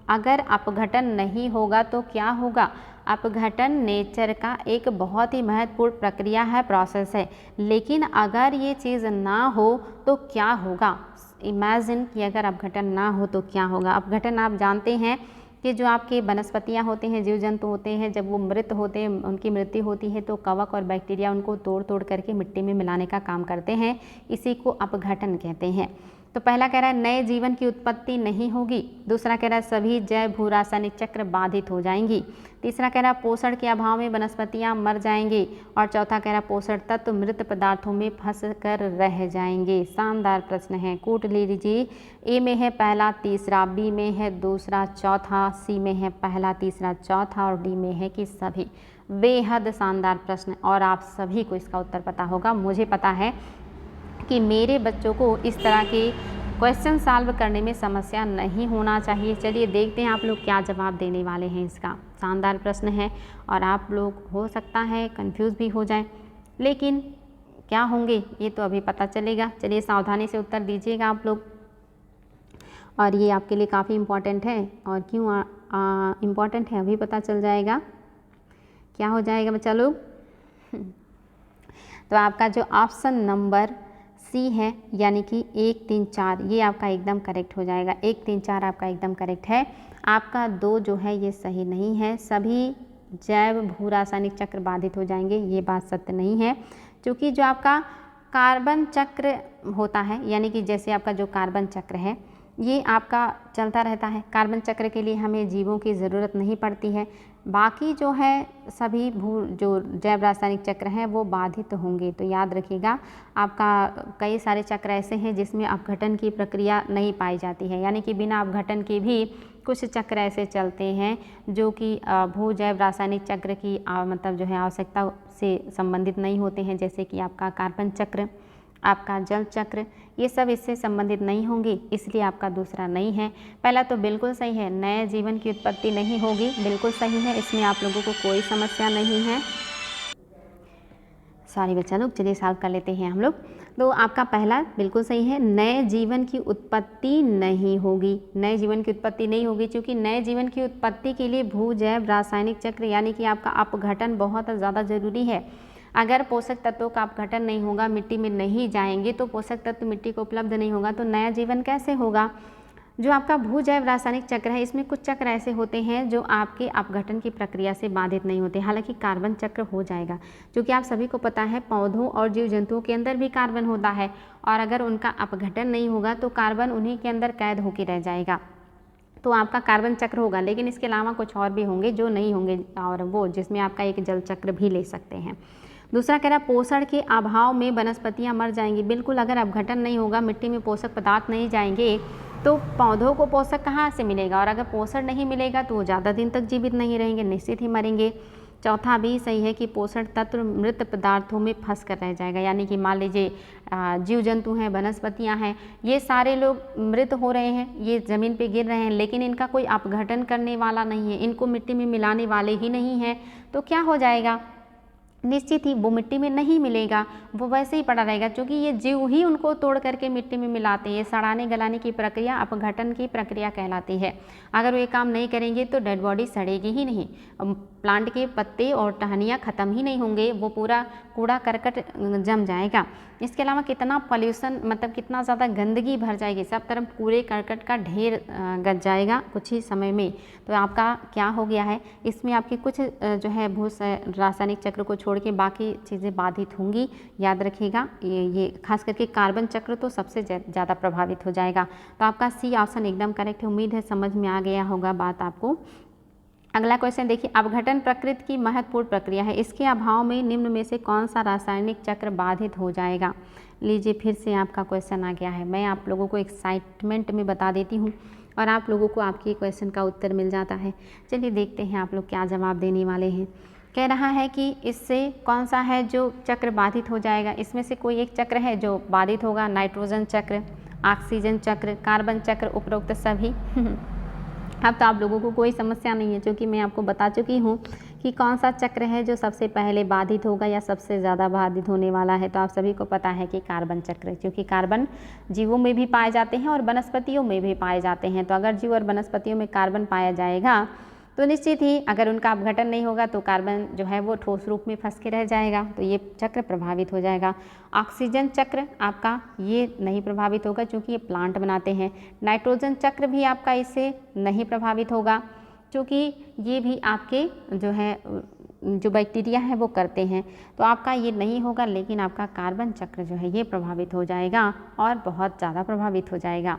अगर अपघटन नहीं होगा तो क्या होगा। अपघटन नेचर का एक बहुत ही महत्वपूर्ण प्रक्रिया है, प्रोसेस है, लेकिन अगर ये चीज़ ना हो तो क्या होगा। इमेजिन कि अगर अपघटन ना हो तो क्या होगा। अपघटन आप जानते हैं कि जो आपके वनस्पतियाँ होते हैं, जीव जंतु होते हैं, जब वो मृत होते हैं, उनकी मृत्यु होती है तो कवक और बैक्टीरिया उनको तोड़ तोड़ करके मिट्टी में मिलाने का काम करते हैं, इसी को अपघटन कहते हैं। तो पहला कह रहा है नए जीवन की उत्पत्ति नहीं होगी। दूसरा कह रहा है सभी जैव भू रासायनिक चक्र बाधित हो जाएंगी। तीसरा कह रहा है पोषण के अभाव में वनस्पतियां मर जाएंगी। और चौथा कह रहा है पोषण तत्व मृत पदार्थों में फंस कर रह जाएंगे। शानदार प्रश्न है, कूट लीजिए। ए में है पहला तीसरा, बी में है दूसरा चौथा, सी में है पहला तीसरा चौथा और डी में है कि सभी। बेहद शानदार प्रश्न और आप सभी को इसका उत्तर पता होगा। मुझे पता है कि मेरे बच्चों को इस तरह के क्वेश्चन सॉल्व करने में समस्या नहीं होना चाहिए। चलिए देखते हैं आप लोग क्या जवाब देने वाले हैं इसका। शानदार प्रश्न है और आप लोग हो सकता है कंफ्यूज भी हो जाएं, लेकिन क्या होंगे ये तो अभी पता चलेगा। चलिए सावधानी से उत्तर दीजिएगा आप लोग, और ये आपके लिए काफ़ी इम्पॉर्टेंट है। और क्यों इम्पॉर्टेंट है अभी पता चल जाएगा। क्या हो जाएगा बच्चा लोग तो आपका जो ऑप्शन नंबर सी है यानी कि 1 3 4 ये आपका एकदम करेक्ट हो जाएगा। 1 3 4 आपका एकदम करेक्ट है। आपका 2 जो है ये सही नहीं है। सभी जैव भू रासायनिक चक्र बाधित हो जाएंगे, ये बात सत्य नहीं है, क्योंकि जो आपका कार्बन चक्र होता है यानी कि जैसे आपका जो कार्बन चक्र है ये आपका चलता रहता है। कार्बन चक्र के लिए हमें जीवों की ज़रूरत नहीं पड़ती है। बाकी जो है सभी जो जैव रासायनिक चक्र हैं वो बाधित होंगे। तो याद रखिएगा आपका कई सारे चक्र ऐसे हैं जिसमें अपघटन की प्रक्रिया नहीं पाई जाती है, यानी कि बिना अपघटन के भी कुछ चक्र ऐसे चलते हैं जो कि भू जैव रासायनिक चक्र की मतलब जो है आवश्यकता से संबंधित नहीं होते हैं, जैसे कि आपका कार्बन चक्र, आपका जल चक्र, ये सब इससे संबंधित नहीं होंगे, इसलिए आपका दूसरा नहीं है। पहला तो बिल्कुल सही है, नए जीवन की उत्पत्ति नहीं होगी, बिल्कुल सही है, इसमें आप लोगों को कोई समस्या नहीं है। सॉरी बच्चा लोग, चलिए सॉल्व कर लेते हैं हम लोग। तो आपका पहला बिल्कुल सही है, नए जीवन की उत्पत्ति नहीं होगी। नए जीवन की उत्पत्ति नहीं होगी क्योंकि नए जीवन की उत्पत्ति के लिए भू जैव रासायनिक चक्र यानी कि आपका अपघटन बहुत ज़्यादा ज़रूरी है। अगर पोषक तत्वों का अपघटन नहीं होगा, मिट्टी में नहीं जाएंगे, तो पोषक तत्व मिट्टी को उपलब्ध नहीं होगा, तो नया जीवन कैसे होगा। जो आपका भू जैव रासायनिक चक्र है इसमें कुछ चक्र ऐसे होते हैं जो आपके अपघटन की प्रक्रिया से बाधित नहीं होते। हालांकि कार्बन चक्र हो जाएगा, क्योंकि आप सभी को पता है पौधों और जीव जंतुओं के अंदर भी कार्बन होता है, और अगर उनका अपघटन नहीं होगा तो कार्बन उन्हीं के अंदर कैद होकर रह जाएगा। तो आपका कार्बन चक्र होगा, लेकिन इसके अलावा कुछ और भी होंगे जो नहीं होंगे, और वो जिसमें आपका एक जल चक्र भी ले सकते हैं। दूसरा कह रहा है पोषण के अभाव में वनस्पतियां मर जाएंगी। बिल्कुल, अगर अपघटन नहीं होगा, मिट्टी में पोषक पदार्थ नहीं जाएंगे, तो पौधों को पोषक कहाँ से मिलेगा, और अगर पोषण नहीं मिलेगा तो वो ज़्यादा दिन तक जीवित नहीं रहेंगे, निश्चित ही मरेंगे। चौथा भी सही है कि पोषण तत्व मृत पदार्थों में फंस कर रह जाएगा, यानी कि मान लीजिए जीव जंतु हैं, वनस्पतियां हैं, ये सारे लोग मृत हो रहे हैं, ये ज़मीन पे गिर रहे हैं, लेकिन इनका कोई अपघटन करने वाला नहीं है, इनको मिट्टी में मिलाने वाले ही नहीं हैं, तो क्या हो जाएगा, निश्चित ही वो मिट्टी में नहीं मिलेगा, वो वैसे ही पड़ा रहेगा, क्योंकि ये जीव ही उनको तोड़ करके मिट्टी में मिलाते हैं। सड़ाने गलाने की प्रक्रिया अपघटन की प्रक्रिया कहलाती है। अगर वो ये काम नहीं करेंगे तो डेड बॉडी सड़ेगी ही नहीं, प्लांट के पत्ते और टहनियाँ ख़त्म ही नहीं होंगे, वो पूरा कूड़ा करकट जम जाएगा। इसके अलावा कितना पॉल्यूशन, मतलब कितना ज़्यादा गंदगी भर जाएगी, सब तरफ कूड़े करकट का ढेर गज जाएगा कुछ ही समय में। तो आपका क्या हो गया है, इसमें आपके कुछ जो है भू रासायनिक चक्र को छोड़ के बाकी चीज़ें बाधित होंगी। याद रखिएगा, ये खास करके कार्बन चक्र तो सबसे ज़्यादा प्रभावित हो जाएगा। तो आपका सी ऑप्शन एकदम करेक्ट है। उम्मीद है समझ में आ गया होगा बात आपको। अगला क्वेश्चन देखिए, अपघटन प्रकृति की महत्वपूर्ण प्रक्रिया है, इसके अभाव में निम्न में से कौन सा रासायनिक चक्र बाधित हो जाएगा। लीजिए फिर से आपका क्वेश्चन आ गया है, मैं आप लोगों को एक्साइटमेंट में बता देती हूँ। और आप लोगों को आपके क्वेश्चन का उत्तर मिल जाता है। चलिए देखते हैं आप लोग क्या जवाब देने वाले हैं। कह रहा है कि इससे कौन सा है जो चक्र बाधित हो जाएगा। इसमें से कोई एक चक्र है जो बाधित होगा, नाइट्रोजन चक्र, ऑक्सीजन चक्र, कार्बन चक्र, उपरोक्त सभी। अब तो आप लोगों को कोई समस्या नहीं है, क्योंकि मैं आपको बता चुकी हूँ कि कौन सा चक्र है जो सबसे पहले बाधित होगा या सबसे ज़्यादा बाधित होने वाला है। तो आप सभी को पता है कि कार्बन चक्र, क्योंकि कार्बन जीवों में भी पाए जाते हैं और वनस्पतियों में भी पाए जाते हैं। तो अगर जीव और वनस्पतियों में कार्बन पाया जाएगा तो निश्चित ही अगर उनका अपघटन नहीं होगा तो कार्बन जो है वो ठोस रूप में फंस के रह जाएगा, तो ये चक्र प्रभावित हो जाएगा। ऑक्सीजन चक्र आपका ये नहीं प्रभावित होगा क्योंकि ये प्लांट बनाते हैं। नाइट्रोजन चक्र भी आपका इससे नहीं प्रभावित होगा क्योंकि ये भी आपके जो बैक्टीरिया है वो करते हैं, तो आपका ये नहीं होगा। लेकिन आपका कार्बन चक्र जो है ये प्रभावित हो जाएगा और बहुत ज़्यादा प्रभावित हो जाएगा।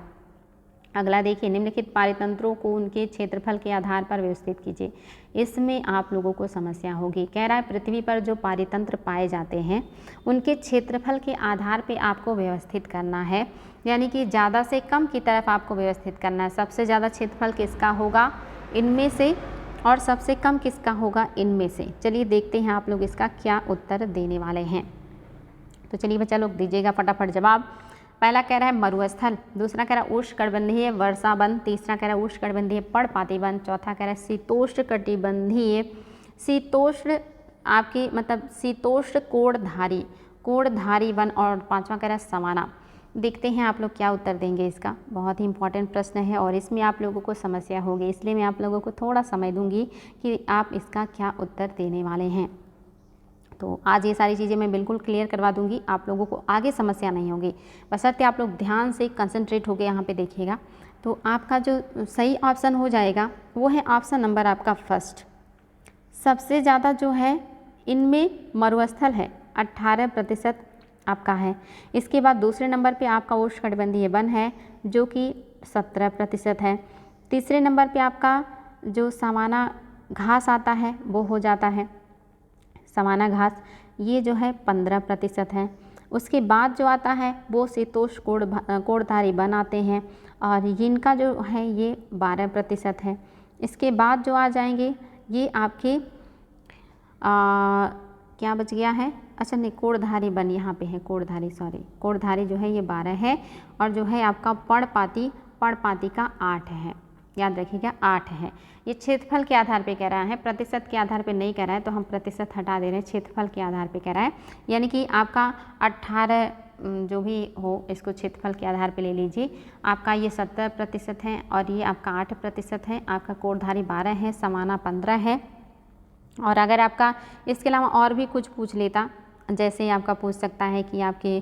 अगला देखिए, निम्नलिखित पारितंत्रों को उनके क्षेत्रफल के आधार पर व्यवस्थित कीजिए। इसमें आप लोगों को समस्या होगी। कह रहा है पृथ्वी पर जो पारितंत्र पाए जाते हैं उनके क्षेत्रफल के आधार पे आपको व्यवस्थित करना है, यानी कि ज़्यादा से कम की तरफ आपको व्यवस्थित करना है। सबसे ज़्यादा क्षेत्रफल किसका होगा इनमें से, और सबसे कम किसका होगा इनमें से। चलिए देखते हैं आप लोग इसका क्या उत्तर देने वाले हैं। तो चलिए बच्चा लोग दीजिएगा फटाफट जवाब। पहला कह रहा है मरुस्थल, दूसरा कह रहा है उष्णकटिबंधीय वर्षा वन, तीसरा कह रहा है उष्णकटिबंधीय पर्णपाती वन, चौथा कह रहा है शीतोष्ण कटिबंधीय, शीतोष्ण आपकी मतलब शीतोष्ण कोणधारी वन, और पांचवा कह रहा है सवाना। देखते हैं आप लोग क्या उत्तर देंगे इसका। बहुत ही इंपॉर्टेंट प्रश्न है और इसमें आप लोगों को समस्या होगी, इसलिए मैं आप लोगों को थोड़ा समय दूंगी कि आप इसका क्या उत्तर देने वाले हैं। तो आज ये सारी चीज़ें मैं बिल्कुल क्लियर करवा दूंगी, आप लोगों को आगे समस्या नहीं होगी, बशर्ते आप लोग ध्यान से कंसंट्रेट होकर यहाँ पे देखिएगा। तो आपका जो सही ऑप्शन हो जाएगा वो है ऑप्शन नंबर आपका फर्स्ट। सबसे ज़्यादा जो है इनमें मरुस्थल है, 18% आपका है। इसके बाद दूसरे नंबर पे आपका उष्णकटिबंधीय वन है जो कि 17% है। तीसरे नंबर पे आपका जो सवाना घास आता है वो हो जाता है, सवाना घास, ये जो है 15% है। उसके बाद जो आता है वो शीतोष्ण कोणधारी वन आते हैं और इनका जो है ये 12% है। इसके बाद जो आ जाएंगे ये आपके क्या बच गया है, अच्छा नहीं कोणधारी वन यहाँ पे है, कोणधारी जो है ये 12 है, और जो है आपका पर्णपाती का 8 है, याद रखिएगा 8 है। ये क्षेत्रफल के आधार पे कह रहा है, प्रतिशत के आधार पे नहीं कह रहा है, तो हम प्रतिशत हटा दे रहे हैं, क्षेत्रफल के आधार पे कह रहा है। यानी कि आपका 18 जो भी हो इसको क्षेत्रफल के आधार पे ले लीजिए। आपका ये 70% है और ये आपका 8% है। आपका कोणधारी 12 है, सवाना 15 है। और अगर आपका इसके अलावा और भी कुछ पूछ लेता, जैसे आपका पूछ सकता है कि आपके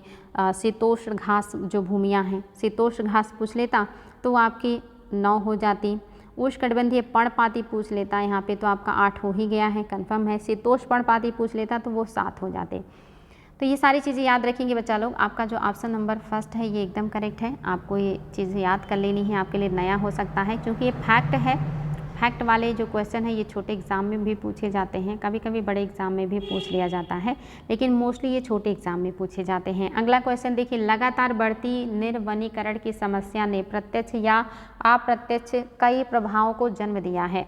शीतोष्ण घास जो भूमियाँ हैं, शीतोष्ण घास पूछ लेता तो आपकी 9 हो जाती। उष्णकटिबंधीय पर्णपाती पूछ लेता यहाँ पे तो आपका 8 हो ही गया है, कंफर्म है। शीतोष्ण पर्णपाती पूछ लेता तो वो 7 हो जाते। तो ये सारी चीज़ें याद रखेंगे बच्चा लोग। आपका जो ऑप्शन नंबर फर्स्ट है ये एकदम करेक्ट है। आपको ये चीज़ें याद कर लेनी है, आपके लिए नया हो सकता है क्योंकि ये फैक्ट है। फैक्ट वाले जो क्वेश्चन है ये छोटे एग्जाम में भी पूछे जाते हैं, कभी कभी बड़े एग्जाम में भी पूछ लिया जाता है, लेकिन मोस्टली ये छोटे एग्जाम में पूछे जाते हैं। अगला क्वेश्चन देखिए, लगातार बढ़ती निर्वनीकरण की समस्या ने प्रत्यक्ष या अप्रत्यक्ष कई प्रभावों को जन्म दिया है।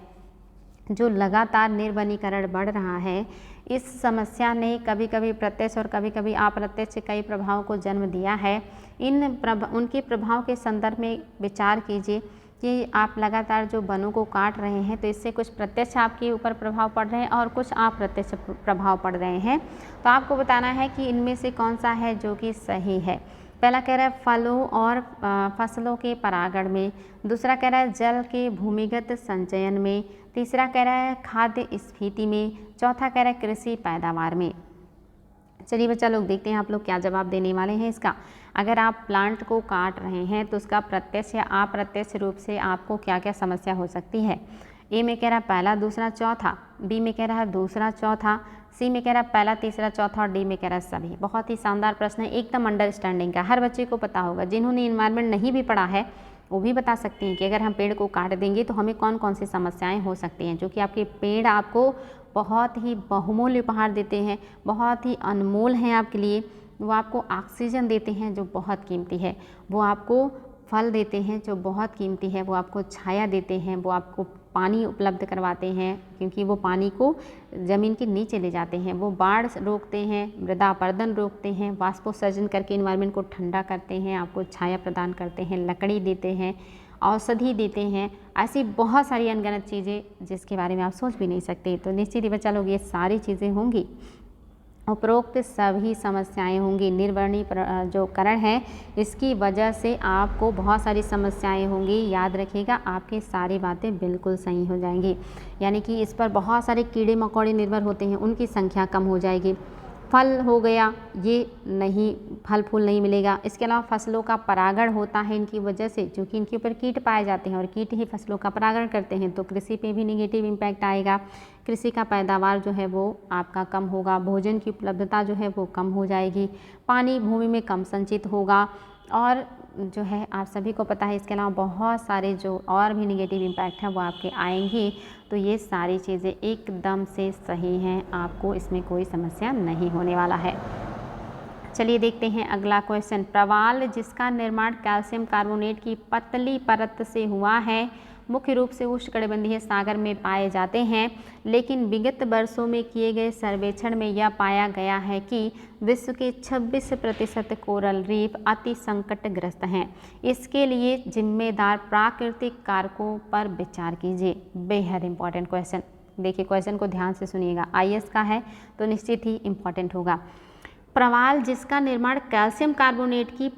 जो लगातार निर्वनीकरण बढ़ रहा है इस समस्या ने कभी कभी प्रत्यक्ष और कभी कभी अप्रत्यक्ष कई प्रभावों को जन्म दिया है। उनके प्रभाव के संदर्भ में विचार कीजिए कि आप लगातार जो वनों को काट रहे हैं तो इससे कुछ प्रत्यक्ष आपके ऊपर प्रभाव पड़ रहे हैं और कुछ अप्रत्यक्ष प्रभाव पड़ रहे हैं। तो आपको बताना है कि इनमें से कौन सा है जो कि सही है। पहला कह रहा है फलों और फसलों के परागण में, दूसरा कह रहा है जल के भूमिगत संचयन में, तीसरा कह रहा है खाद्य स्फीति में, चौथा कह रहा है कृषि पैदावार में। चलिए बच्चा लोग देखते हैं आप लोग क्या जवाब देने वाले हैं इसका। अगर आप प्लांट को काट रहे हैं तो उसका प्रत्यक्ष या अप्रत्यक्ष रूप से आपको क्या क्या समस्या हो सकती है। ए में कह रहा है पहला दूसरा चौथा, बी में कह रहा है दूसरा चौथा, सी में कह रहा है पहला तीसरा चौथा और डी में कह रहा है सभी। बहुत ही शानदार प्रश्न है, एकदम अंडरस्टैंडिंग का, हर बच्चे को पता होगा। जिन्होंने इन्वायरमेंट नहीं भी पढ़ा है वो भी बता सकते हैं कि अगर हम पेड़ को काट देंगे तो हमें कौन कौन सी समस्याएं हो सकती हैं। जो कि आपके पेड़ आपको बहुत ही बहुमूल्य उपहार देते हैं, बहुत ही अनमोल हैं आपके लिए। वो आपको ऑक्सीजन देते हैं जो बहुत कीमती है, वो आपको फल देते हैं जो बहुत कीमती है, वो आपको छाया देते हैं, वो आपको पानी उपलब्ध करवाते हैं क्योंकि वो पानी को ज़मीन के नीचे ले जाते हैं, वो बाढ़ रोकते हैं, मृदा अपरदन रोकते हैं, वाष्पोत्सर्जन करके इन्वायरमेंट को ठंडा करते हैं, आपको छाया प्रदान करते हैं, लकड़ी देते हैं, औषधि देते हैं, ऐसी बहुत सारी अनगिनत चीज़ें जिसके बारे में आप सोच भी नहीं सकते। तो निश्चित ही बच्चा लोग ये सारी चीज़ें होंगी, उपरोक्त सभी समस्याएं होंगी। निर्वर्णीय जो करण है इसकी वजह से आपको बहुत सारी समस्याएं होंगी। याद रखिएगा, आपकी सारी बातें बिल्कुल सही हो जाएंगी, यानी कि इस पर बहुत सारे कीड़े मकोड़े निर्भर होते हैं, उनकी संख्या कम हो जाएगी। फल हो गया, ये नहीं, फल फूल नहीं मिलेगा। इसके अलावा फसलों का परागण होता है इनकी वजह से, क्योंकि इनके ऊपर कीट पाए जाते हैं और कीट ही फसलों का परागण करते हैं, तो कृषि पे भी निगेटिव इम्पैक्ट आएगा। कृषि का पैदावार जो है वो आपका कम होगा, भोजन की उपलब्धता जो है वो कम हो जाएगी, पानी भूमि में कम संचित होगा और जो है आप सभी को पता है इसके अलावा बहुत सारे जो और भी निगेटिव इम्पैक्ट हैं वो आपके आएंगे। तो ये सारी चीज़ें एकदम से सही हैं, आपको इसमें कोई समस्या नहीं होने वाला है। चलिए देखते हैं अगला क्वेश्चन। प्रवाल जिसका निर्माण कैल्शियम कार्बोनेट की पतली परत से हुआ है, मुख्य रूप से उष्णकटिबंधीय सागर में पाए जाते हैं, लेकिन विगत वर्षों में किए गए सर्वेक्षण में यह पाया गया है कि विश्व के 26% कोरल रीफ अति संकटग्रस्त हैं। इसके लिए जिम्मेदार प्राकृतिक कारकों पर विचार कीजिए। बेहद इंपॉर्टेंट क्वेश्चन, देखिए क्वेश्चन को ध्यान से सुनिएगा, IAS का है तो निश्चित ही इम्पॉर्टेंट होगा। प्रवाल जिसका निर्माण कैल्शियम कार्बोनेट की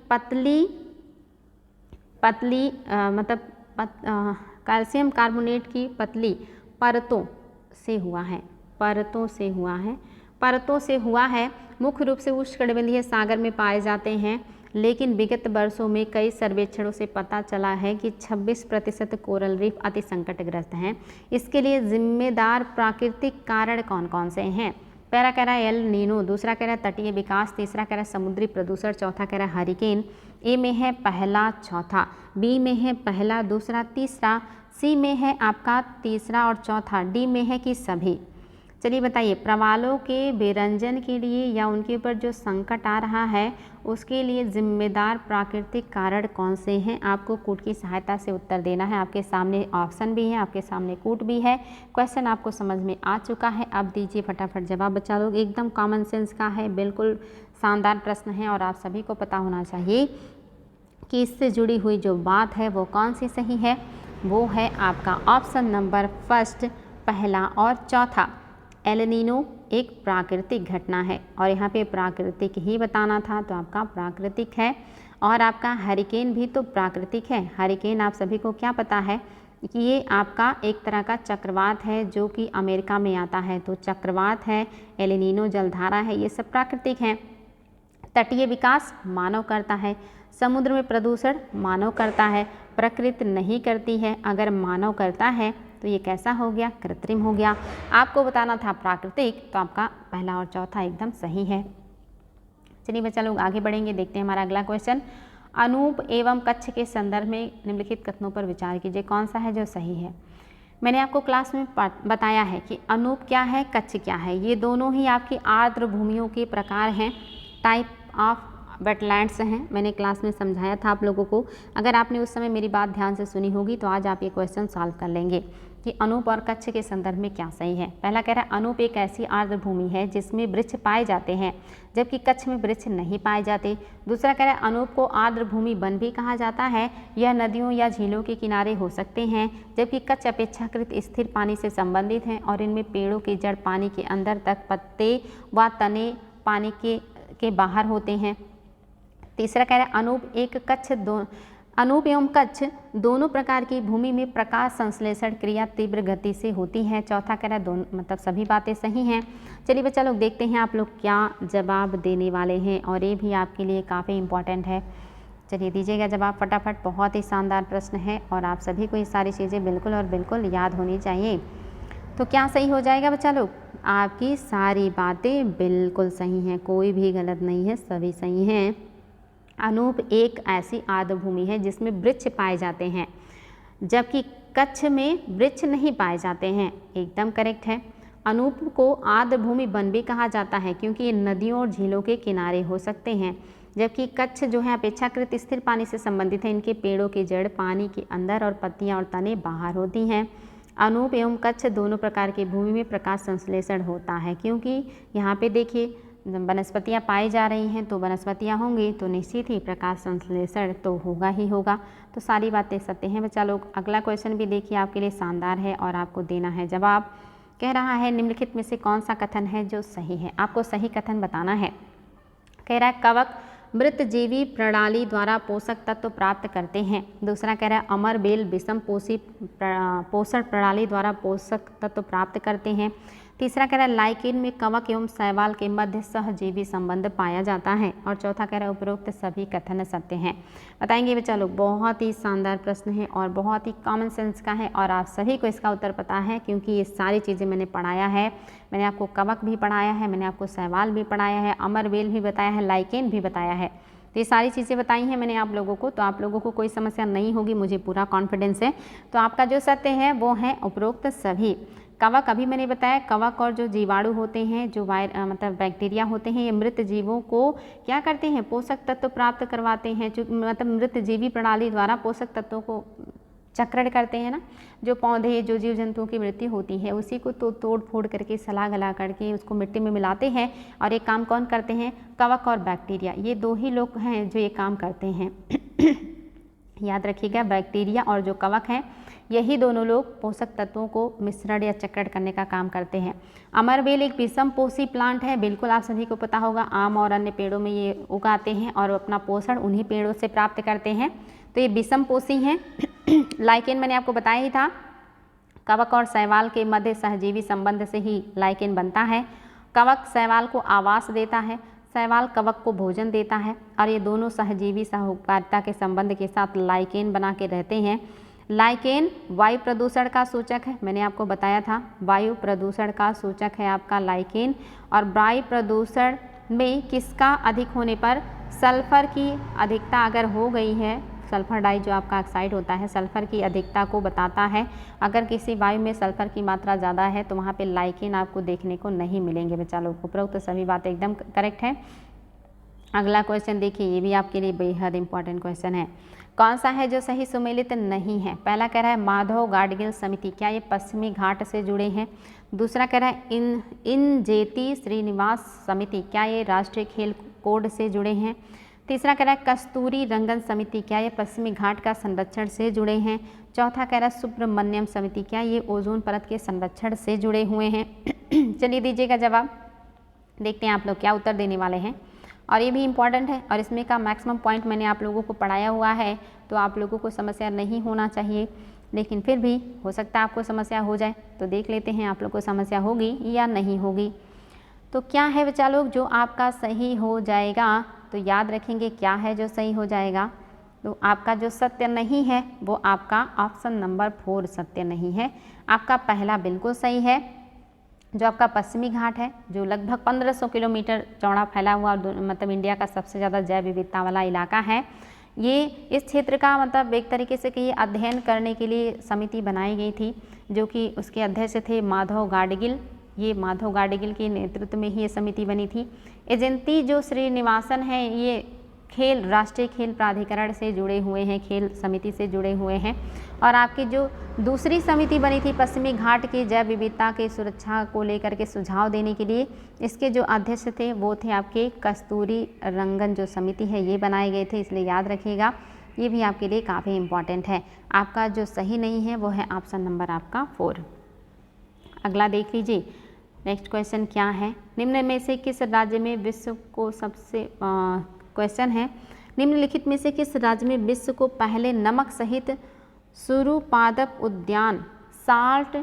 कैल्शियम कार्बोनेट की पतली परतों से हुआ है, मुख्य रूप से उष्णकटिबंधीय सागर में पाए जाते हैं, लेकिन विगत वर्षों में कई सर्वेक्षणों से पता चला है कि 26% कोरल रीफ अति संकटग्रस्त हैं। इसके लिए जिम्मेदार प्राकृतिक कारण कौन कौन से हैं? पहला कह रहा है एल नीनो, दूसरा कह रहा है तटीय विकास, तीसरा कह रहा है समुद्री प्रदूषण, चौथा कह रहा है हरिकेन। ए में है पहला चौथा, बी में है पहला दूसरा तीसरा, सी में है आपका तीसरा और चौथा, डी में है कि सभी। चलिए बताइए, प्रवालों के विरंजन के लिए या उनके ऊपर जो संकट आ रहा है उसके लिए जिम्मेदार प्राकृतिक कारण कौन से हैं? आपको कूट की सहायता से उत्तर देना है। आपके सामने ऑप्शन भी है, आपके सामने कूट भी है। क्वेश्चन आपको समझ में आ चुका है, अब दीजिए फटाफट जवाब बच्चा लोग। एकदम कॉमन सेंस का है, बिल्कुल शानदार प्रश्न है और आप सभी को पता होना चाहिए कि इससे जुड़ी हुई जो बात है वो कौन सी सही है। वो है आपका ऑप्शन नंबर फर्स्ट, पहला और चौथा। एल नीनो एक प्राकृतिक घटना है और यहाँ पे प्राकृतिक ही बताना था, तो आपका प्राकृतिक है। और आपका हरिकेन भी तो प्राकृतिक है। हरिकेन आप सभी को क्या पता है कि ये आपका एक तरह का चक्रवात है जो कि अमेरिका में आता है, तो चक्रवात है, एल नीनो जलधारा है, ये सब प्राकृतिक हैं। तटीय विकास मानव करता है, समुद्र में प्रदूषण मानव करता है, प्रकृति नहीं करती है। अगर मानव करता है तो ये कैसा हो गया? कृत्रिम हो गया। आपको बताना था प्राकृतिक, तो आपका पहला और चौथा एकदम सही है। चलिए बच्चा लोग आगे बढ़ेंगे, देखते हैं हमारा अगला क्वेश्चन। अनूप एवं कच्छ के संदर्भ में निम्नलिखित कथनों पर विचार कीजिए, कौन सा है जो सही है। मैंने आपको क्लास में बताया है कि अनूप क्या है, कच्छ क्या है। ये दोनों ही आपकी आर्द्र भूमियों के प्रकार हैं, टाइप ऑफ वेटलैंड्स हैं। मैंने क्लास में समझाया था आप लोगों को। अगर आपने उस समय मेरी बात ध्यान से सुनी होगी तो आज आप ये क्वेश्चन सॉल्व कर लेंगे कि अनूप और कच्छ के संदर्भ में क्या सही है। पहला कह रहा है अनूप एक ऐसी आर्द्र भूमि है जिसमें वृक्ष पाए जाते हैं, जबकि कच्छ में वृक्ष नहीं पाए जाते। दूसरा कह रहा है अनूप को आर्द्र भूमि वन भी कहा जाता है, यह नदियों या झीलों के किनारे हो सकते हैं, जबकि कच्छ अपेक्षाकृत स्थिर पानी से संबंधित हैं और इनमें पेड़ों की जड़ पानी के अंदर तक, पत्ते व तने पानी के बाहर होते हैं। तीसरा कह रहा है अनूप एवं कच्छ दोनों प्रकार की भूमि में प्रकाश संश्लेषण क्रिया तीव्र गति से होती है। चौथा कह रहा है दोनों, मतलब सभी बातें सही हैं। चलिए बच्चा लोग देखते हैं आप लोग क्या जवाब देने वाले हैं, और ये भी आपके लिए काफ़ी इम्पॉर्टेंट है। चलिए दीजिएगा जवाब फटाफट, बहुत ही शानदार प्रश्न है और आप सभी को ये सारी चीज़ें बिल्कुल और बिल्कुल याद होनी चाहिए। तो क्या सही हो जाएगा बच्चा लोग? आपकी सारी बातें बिल्कुल सही हैं, कोई भी गलत नहीं है, सभी सही हैं। अनूप एक ऐसी आर्द्र भूमि है जिसमें वृक्ष पाए जाते हैं, जबकि कच्छ में वृक्ष नहीं पाए जाते हैं, एकदम करेक्ट है। अनूप को आर्द्र भूमि वन भी कहा जाता है क्योंकि ये नदियों और झीलों के किनारे हो सकते हैं। जबकि कच्छ जो है अपेक्षाकृत स्थिर पानी से संबंधित है। इनके पेड़ों की जड़ पानी के अंदर और पत्तियां और तने बाहर होती हैं। अनूप एवं कच्छ दोनों प्रकार की भूमि में प्रकाश संश्लेषण होता है, क्योंकि यहाँ पे देखिए वनस्पतियाँ पाई जा रही हैं, तो वनस्पतियाँ होंगी तो निश्चित ही प्रकाश संश्लेषण तो होगा ही होगा। तो सारी बातें सत्य हैं बच्चा लोग। अगला क्वेश्चन भी देखिए आपके लिए शानदार है और आपको देना है जवाब। कह रहा है निम्नलिखित में से कौन सा कथन है जो सही है, आपको सही कथन बताना है। कह रहा है कवक मृतजीवी प्रणाली द्वारा पोषक तत्व प्राप्त करते हैं। दूसरा कह रहा है अमर बेल विषम पोषण प्रणाली द्वारा पोषक तत्व प्राप्त करते हैं। तीसरा कह रहा है लाइकेन में कवक एवं शैवाल के मध्य सहजीवी संबंध पाया जाता है। और चौथा कह रहा है उपरोक्त सभी कथन सत्य हैं। बताएंगे बच्चा लोग, बहुत ही शानदार प्रश्न है और बहुत ही कॉमन सेंस का है और आप सभी को इसका उत्तर पता है, क्योंकि ये सारी चीज़ें मैंने पढ़ाया है। मैंने आपको कवक भी पढ़ाया है, मैंने आपको शैवाल भी पढ़ाया है, अमर बेल भी बताया है, लाइकेन भी बताया है। तो ये सारी चीज़ें बताई हैं मैंने आप लोगों को, तो आप लोगों को कोई समस्या नहीं होगी, मुझे पूरा कॉन्फिडेंस है। तो आपका जो सत्य है वो है उपरोक्त सभी। कवक अभी मैंने बताया, कवक और जो जीवाणु होते हैं, जो मतलब बैक्टीरिया होते हैं, ये मृत जीवों को क्या करते हैं, पोषक तत्व प्राप्त करवाते हैं। जो मतलब मृत जीवी प्रणाली द्वारा पोषक तत्वों को चक्रण करते हैं ना, जो पौधे जो जीव जंतुओं की मृत्यु होती है उसी को तो तोड़ फोड़ करके सला गला करके उसको मिट्टी में मिलाते हैं। और ये काम कौन करते हैं, कवक और बैक्टीरिया, ये दो ही लोग हैं जो ये काम करते हैं। याद रखिएगा, बैक्टीरिया और जो कवक हैं यही दोनों लोग पोषक तत्वों को मिश्रण या चक्रण करने का काम करते हैं। अमरबेल एक विषम पोषी प्लांट है, बिल्कुल आप सभी को पता होगा, आम और अन्य पेड़ों में ये उगाते हैं और अपना पोषण उन्हीं पेड़ों से प्राप्त करते हैं, तो ये विषम पोषी हैं। लाइकेन मैंने आपको बताया ही था, कवक और शैवाल के मध्य सहजीवी संबंध से ही लाइकेन बनता है। कवक शैवाल को आवास देता है, शैवाल कवक को भोजन देता है और ये दोनों सहजीवी साहूकारिता के संबंध के साथ लाइकेन बना के रहते हैं। लाइकेन वायु प्रदूषण का सूचक है, मैंने आपको बताया था, वायु प्रदूषण का सूचक है आपका लाइकेन। और वायु प्रदूषण में किसका अधिक होने पर, सल्फर की अधिकता अगर हो गई है, सल्फर डाई जो आपका ऑक्साइड होता है सल्फर की अधिकता को बताता है। अगर किसी वायु में सल्फर की मात्रा ज़्यादा है तो वहाँ पे लाइकेन आपको देखने को नहीं मिलेंगे बच्चा लोग। उपरोक्त तो सभी बातें एकदम करेक्ट है। अगला क्वेश्चन देखिए, ये भी आपके लिए बेहद इंपॉर्टेंट क्वेश्चन है। कौन सा है जो सही सुमेलित नहीं है। पहला कह रहा है माधव गाडगिल समिति, क्या ये पश्चिमी घाट से जुड़े हैं। दूसरा कह रहा है इंजेती श्रीनिवास समिति, क्या ये राष्ट्रीय खेल कोड से जुड़े हैं। तीसरा कह रहा है कस्तूरी रंगन समिति, क्या ये पश्चिमी घाट का संरक्षण से जुड़े हैं। चौथा कह रहा है सुब्रमण्यम समिति, क्या ये ओजोन परत के संरक्षण से जुड़े हुए हैं। चलिए दीजिएगा जवाब, देखते हैं आप लोग क्या उत्तर देने वाले हैं। और ये भी इम्पॉर्टेंट है और इसमें का मैक्सिमम पॉइंट मैंने आप लोगों को पढ़ाया हुआ है, तो आप लोगों को समस्या नहीं होना चाहिए, लेकिन फिर भी हो सकता है आपको समस्या हो जाए। तो देख लेते हैं आप लोग को समस्या होगी या नहीं होगी। तो क्या है बच्चा लोग जो आपका सही हो जाएगा, तो याद रखेंगे क्या है जो सही हो जाएगा। तो आपका जो सत्य नहीं है वो आपका ऑप्शन नंबर 4 सत्य नहीं है। आपका पहला बिल्कुल सही है, जो आपका पश्चिमी घाट है, जो लगभग 1500 किलोमीटर चौड़ा फैला हुआ मतलब इंडिया का सबसे ज़्यादा जैव विविधता वाला इलाका है। ये इस क्षेत्र का मतलब एक तरीके से कहिए अध्ययन करने के लिए समिति बनाई गई थी, जो कि उसके अध्यक्ष थे माधव गाडगिल। ये माधव गाडगिल के नेतृत्व में ही ये समिति बनी थी। एजेंती जो श्रीनिवासन है ये खेल राष्ट्रीय खेल प्राधिकरण से जुड़े हुए हैं, खेल समिति से जुड़े हुए हैं। और आपकी जो दूसरी समिति बनी थी पश्चिमी घाट की जैव विविधता की सुरक्षा को लेकर के सुझाव देने के लिए, इसके जो अध्यक्ष थे वो थे आपके कस्तूरी रंगन जो समिति है ये बनाए गए थे, इसलिए याद रखिएगा ये भी आपके लिए काफ़ी इम्पॉर्टेंट है। आपका जो सही नहीं है वो है ऑप्शन नंबर आपका 4। अगला देख लीजिए, नेक्स्ट क्वेश्चन क्या है, निम्न में से किस राज्य में विश्व को सबसे क्वेश्चन है, निम्नलिखित में से किस राज्य में विश्व को पहले नमक सहित सुरुपादप उद्यान साल्ट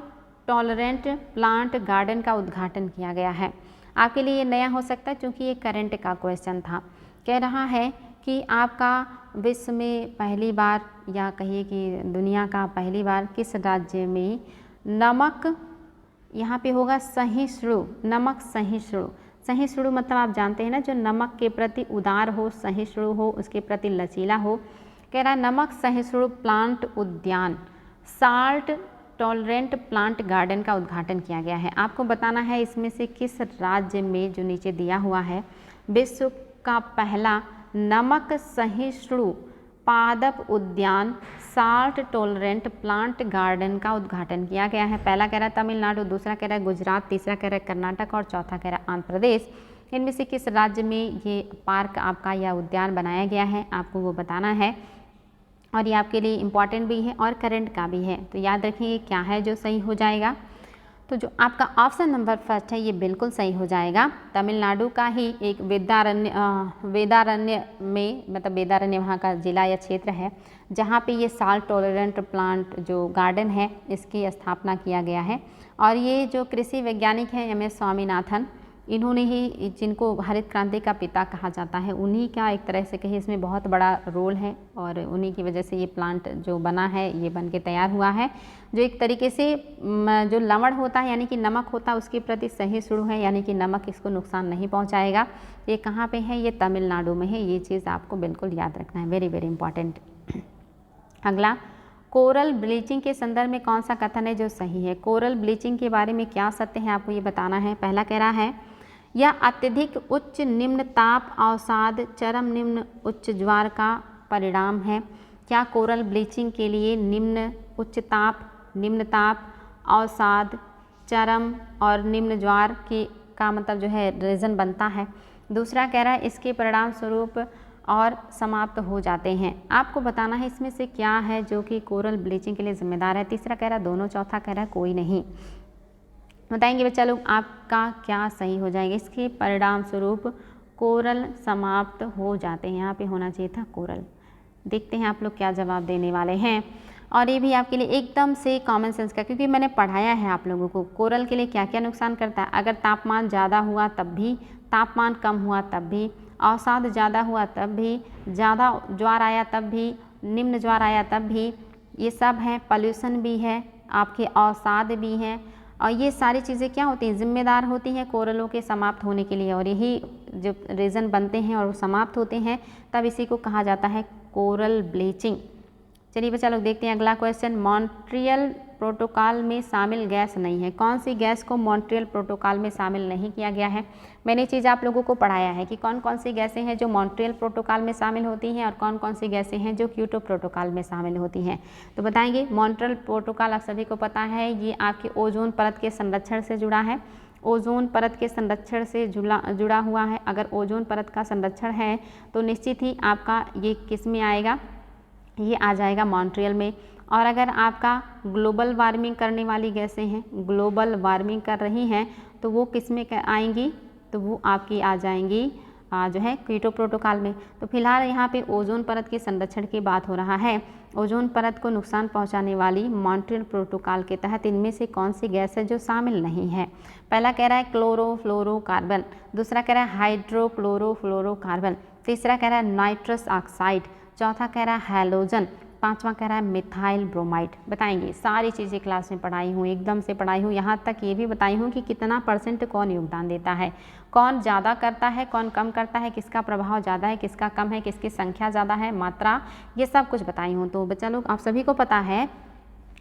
टॉलरेंट प्लांट गार्डन का उद्घाटन किया गया है। आपके लिए ये नया हो सकता है क्योंकि ये करंट का क्वेश्चन था। कह रहा है कि आपका विश्व में पहली बार या कहिए कि दुनिया का पहली बार किस राज्य में नमक, यहाँ पे होगा सहिष्णु, नमक सहिष्णु। सहिष्णु मतलब आप जानते हैं ना, जो नमक के प्रति उदार हो, सहिष्णु हो, उसके प्रति लचीला हो। कह रहा है नमक सहिष्णु प्लांट उद्यान साल्ट टॉलरेंट प्लांट गार्डन का उद्घाटन किया गया है। आपको बताना है इसमें से किस राज्य में, जो नीचे दिया हुआ है, विश्व का पहला नमक सहिष्णु पादप उद्यान साल्ट टॉलरेंट प्लांट गार्डन का उद्घाटन किया गया है। पहला कह रहा है तमिलनाडु, दूसरा कह रहा है गुजरात, तीसरा कह रहा है कर्नाटक और चौथा कह रहा है आंध्र प्रदेश। इनमें से किस राज्य में ये पार्क आपका या उद्यान बनाया गया है, आपको वो बताना है। और ये आपके लिए इम्पॉर्टेंट भी है और करंट का भी है, तो याद रखिए क्या है जो सही हो जाएगा। तो जो आपका ऑप्शन नंबर फर्स्ट है ये बिल्कुल सही हो जाएगा। तमिलनाडु का ही एक वेदारण्य में, मतलब वेदारण्य वहाँ का जिला या क्षेत्र है जहाँ पे ये साल्ट टॉलरेंट प्लांट जो गार्डन है इसकी स्थापना किया गया है। और ये जो कृषि वैज्ञानिक हैं MS स्वामीनाथन, इन्होंने ही, जिनको हरित क्रांति का पिता कहा जाता है, उन्हीं का एक तरह से कहीं इसमें बहुत बड़ा रोल है और उन्हीं की वजह से ये प्लांट जो बना है ये बन के तैयार हुआ है, जो एक तरीके से जो लवण होता है यानी कि नमक होता है उसके प्रति सहिष्णु है, यानी कि नमक इसको नुकसान नहीं पहुंचाएगा। ये कहाँ पे है, ये तमिलनाडु में है। ये चीज़ आपको बिल्कुल याद रखना है, वेरी वेरी इंपॉर्टेंट। अगला, कोरल ब्लीचिंग के संदर्भ में कौन सा कथन है जो सही है। कोरल ब्लीचिंग के बारे में क्या सत्य है आपको ये बताना है। पहला कह रहा है यह अत्यधिक उच्च निम्न ताप अवसाद चरम निम्न उच्च ज्वार का परिणाम है। क्या कोरल ब्लीचिंग के लिए निम्न ताप अवसाद चरम और निम्न ज्वार का मतलब जो है रीज़न बनता है। दूसरा कह रहा है इसके परिणाम स्वरूप और समाप्त हो जाते हैं। आपको बताना है इसमें से क्या है जो कि कोरल ब्लीचिंग के लिए जिम्मेदार है। तीसरा कह रहा है दोनों, चौथा कह रहा है कोई नहीं। बताएंगे बच्चा लोग आपका क्या सही हो जाएगा। इसके परिणाम स्वरूप कोरल समाप्त हो जाते हैं, यहाँ पे होना चाहिए था कोरल। देखते हैं आप लोग क्या जवाब देने वाले हैं। और ये भी आपके लिए एकदम से कॉमन सेंस का, क्योंकि मैंने पढ़ाया है आप लोगों को कोरल के लिए क्या क्या नुकसान करता है। अगर तापमान ज़्यादा हुआ तब भी, तापमान कम हुआ तब भी, अवसाद ज़्यादा हुआ तब भी, ज़्यादा ज्वार आया तब भी, निम्न ज्वार आया तब भी, ये सब हैं। पॉल्यूशन भी है, आपके अवसाद भी हैं, और ये सारी चीज़ें क्या होती हैं, जिम्मेदार होती हैं कोरलों के समाप्त होने के लिए। और यही जो रीज़न बनते हैं और वो समाप्त होते हैं तब इसी को कहा जाता है कोरल ब्लीचिंग। चलिए बच्चा लोग देखते हैं अगला क्वेश्चन। मॉन्ट्रियल प्रोटोकॉल में शामिल गैस नहीं है। कौन सी गैस को मॉन्ट्रियल प्रोटोकॉल में शामिल नहीं किया गया है। मैंने चीज़ आप लोगों को पढ़ाया है कि कौन कौन सी गैसें हैं जो मॉन्ट्रियल प्रोटोकॉल में शामिल होती हैं और कौन कौन सी गैसें हैं जो क्योटो प्रोटोकॉल में शामिल होती हैं। तो बताएंगे मॉन्ट्रियल प्रोटोकॉल आप सभी को पता है, ये आपके ओजोन परत के संरक्षण से जुड़ा है। ओजोन परत के संरक्षण से जुड़ा हुआ है। अगर ओजोन परत का संरक्षण है तो निश्चित ही आपका ये किस में आएगा, ये आ जाएगा मॉन्ट्रियल में। और अगर आपका ग्लोबल वार्मिंग करने वाली गैसें हैं, ग्लोबल वार्मिंग कर रही हैं, तो वो किस में आएंगी, तो वो आपकी आ जाएंगी जो है क्योटो प्रोटोकॉल में। तो फिलहाल यहाँ पे ओजोन परत के संरक्षण की बात हो रहा है। ओजोन परत को नुकसान पहुँचाने वाली मॉन्ट्रियल प्रोटोकॉल के तहत इनमें से कौन सी गैस है जो शामिल नहीं है। पहला कह रहा है क्लोरोफ्लोरोकार्बन, दूसरा कह रहा है हाइड्रोक्लोरोफ्लोरोकार्बन, तीसरा कह रहा है नाइट्रस ऑक्साइड, चौथा कह रहा है हैलोजन, पांचवा कह रहा है मिथाइल ब्रोमाइड। बताएंगे सारी चीज़ें क्लास में पढ़ाई हूँ, एकदम से पढ़ाई हूँ, यहाँ तक ये भी बताई हूँ कि कितना % कौन योगदान देता है, कौन ज़्यादा करता है, कौन कम करता है, किसका प्रभाव ज़्यादा है, किसका कम है, किसकी संख्या ज़्यादा है, मात्रा, ये सब कुछ बताई हूँ। तो बच्चा लोग आप सभी को पता है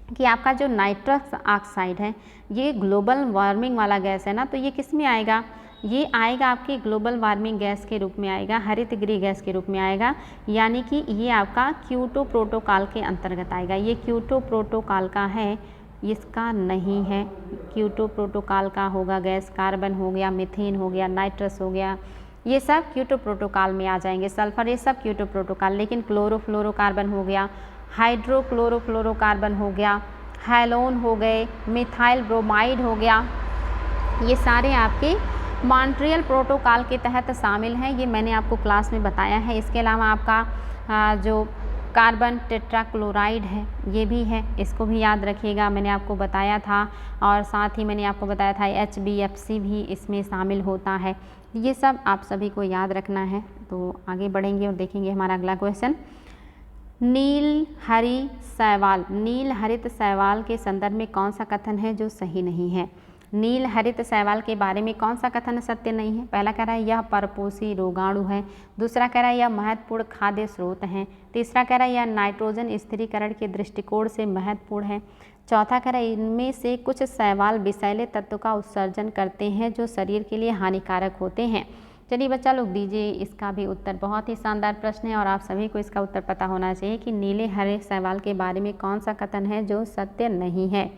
कि आपका जो नाइट्रस ऑक्साइड है ये ग्लोबल वार्मिंग वाला गैस है ना, तो ये किस में आएगा, ये आएगा आपकी ग्लोबल वार्मिंग गैस के रूप में आएगा, हरित गृह गैस के रूप में आएगा, यानी कि ये आपका क्योटो प्रोटोकॉल के अंतर्गत आएगा। ये क्योटो प्रोटोकॉल का है, इसका नहीं है। क्योटो प्रोटोकॉल का होगा गैस, कार्बन हो गया, मीथेन हो गया, नाइट्रस हो गया, ये सब क्योटो प्रोटोकॉल में आ जाएंगे। सल्फर, ये सब क्योटो प्रोटोकॉल, लेकिन क्लोरोफ्लोरोकार्बन हो गया, हाइड्रोक्लोरोफ्लोरोकार्बन हो गया, हैलोन हो गए, मिथाइल ब्रोमाइड हो गया, ये सारे आपके मॉन्ट्रियल प्रोटोकॉल के तहत शामिल हैं। ये मैंने आपको क्लास में बताया है। इसके अलावा आपका जो कार्बन टेट्राक्लोराइड है ये भी है, इसको भी याद रखिएगा, मैंने आपको बताया था। और साथ ही मैंने आपको बताया था HBFC भी इसमें शामिल होता है। ये सब आप सभी को याद रखना है। तो आगे बढ़ेंगे और देखेंगे हमारा अगला क्वेश्चन। नील हरित शैवाल के संदर्भ में कौन सा कथन है जो सही नहीं है। नील हरित शैवाल के बारे में कौन सा कथन सत्य नहीं है। पहला कह रहा है यह परपोषी रोगाणु है, दूसरा कह रहा है यह महत्वपूर्ण खाद्य स्रोत हैं, तीसरा कह रहा है यह नाइट्रोजन स्थिरीकरण के दृष्टिकोण से महत्वपूर्ण है, चौथा कह रहा है इनमें से कुछ शैवाल विषैले तत्व का उत्सर्जन करते हैं जो शरीर के लिए हानिकारक होते हैं, चलिए बच्चा लोग दीजिए इसका भी उत्तर। बहुत ही शानदार प्रश्न है और आप सभी को इसका उत्तर पता होना चाहिए कि नीले हरे शैवाल के बारे में कौन सा कथन है जो सत्य नहीं है।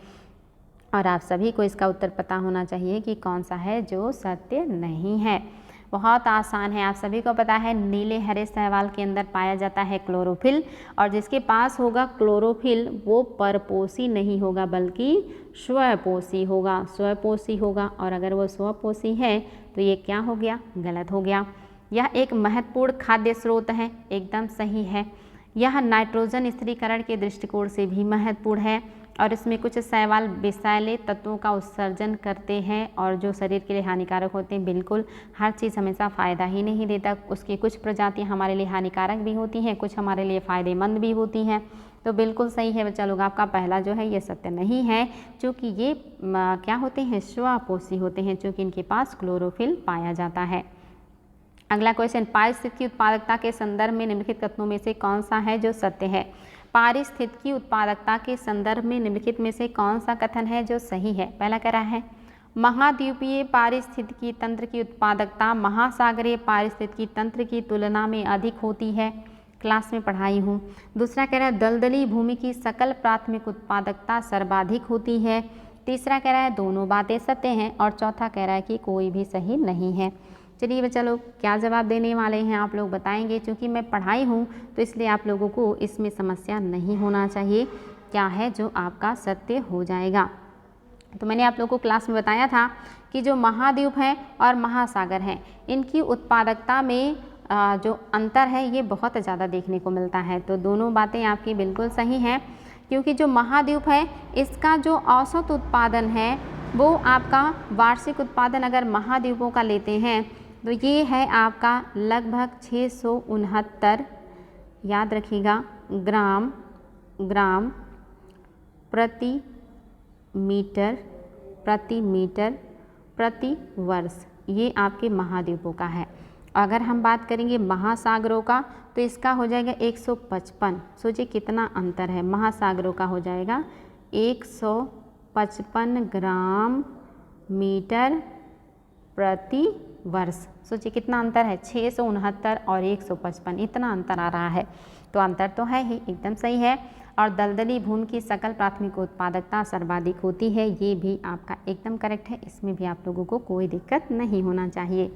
और आप सभी को इसका उत्तर पता होना चाहिए कि कौन सा है जो सत्य नहीं है। बहुत आसान है, आप सभी को पता है नीले हरे शैवाल के अंदर पाया जाता है क्लोरोफिल, और जिसके पास होगा क्लोरोफिल वो परपोषी नहीं होगा बल्कि स्वपोषी होगा, स्वपोषी होगा। और अगर वो स्वपोषी है तो ये क्या हो गया, गलत हो गया। यह एक महत्वपूर्ण खाद्य स्रोत है, एकदम सही है। यह नाइट्रोजन स्थिरीकरण के दृष्टिकोण से भी महत्वपूर्ण है और इसमें कुछ शैवाल विषैले तत्वों का उत्सर्जन करते हैं और जो शरीर के लिए हानिकारक होते हैं। बिल्कुल हर चीज़ हमेशा फ़ायदा ही नहीं देता, उसकी कुछ प्रजातियां हमारे लिए हानिकारक भी होती हैं, कुछ हमारे लिए फ़ायदेमंद भी होती हैं। तो बिल्कुल सही है बच्चा लोग, आपका पहला जो है ये सत्य नहीं है, क्योंकि ये क्या होते हैं, स्वपोषी होते हैं, चूँकि इनके पास क्लोरोफिल पाया जाता है। अगला क्वेश्चन, पारिस्थितिकी उत्पादकता के संदर्भ में निम्नलिखित कथनों में से कौन सा है जो सत्य है। पारिस्थितिकी उत्पादकता के संदर्भ में निम्नलिखित में से कौन सा कथन है जो सही है। पहला कह रहा है महाद्वीपीय पारिस्थितिकी तंत्र की उत्पादकता महासागरीय पारिस्थितिकी तंत्र की तुलना में अधिक होती है, क्लास में पढ़ाई हूँ। दूसरा कह रहा है दलदली भूमि की सकल प्राथमिक उत्पादकता सर्वाधिक होती है। तीसरा कह रहा है दोनों बातें सत्य हैं और चौथा कह रहा है कि कोई भी सही नहीं है। चलिए बच्चा लोग क्या जवाब देने वाले हैं आप लोग बताएंगे, क्योंकि मैं पढ़ाई हूँ तो इसलिए आप लोगों को इसमें समस्या नहीं होना चाहिए क्या है जो आपका सत्य हो जाएगा। तो मैंने आप लोगों को क्लास में बताया था कि जो महाद्वीप हैं और महासागर हैं इनकी उत्पादकता में जो अंतर है ये बहुत ज़्यादा देखने को मिलता है। तो दोनों बातें आपकी बिल्कुल सही हैं, क्योंकि जो महाद्वीप है इसका जो औसत उत्पादन है वो आपका वार्षिक उत्पादन अगर महाद्वीपों का लेते हैं तो ये है आपका लगभग 669, याद रखिएगा, ग्राम प्रति मीटर प्रति वर्ष, ये आपके महाद्वीपों का है। अगर हम बात करेंगे महासागरों का तो इसका हो जाएगा 155। सोचिए कितना अंतर है, महासागरों का हो जाएगा 155 ग्राम मीटर प्रति वर्ष। सोचिए कितना अंतर है, 669 और 155, इतना अंतर आ रहा है। तो अंतर तो है ही, एकदम सही है। और दलदली भूमि की सकल प्राथमिक उत्पादकता सर्वाधिक होती है, ये भी आपका एकदम करेक्ट है, इसमें भी आप लोगों को कोई दिक्कत नहीं होना चाहिए।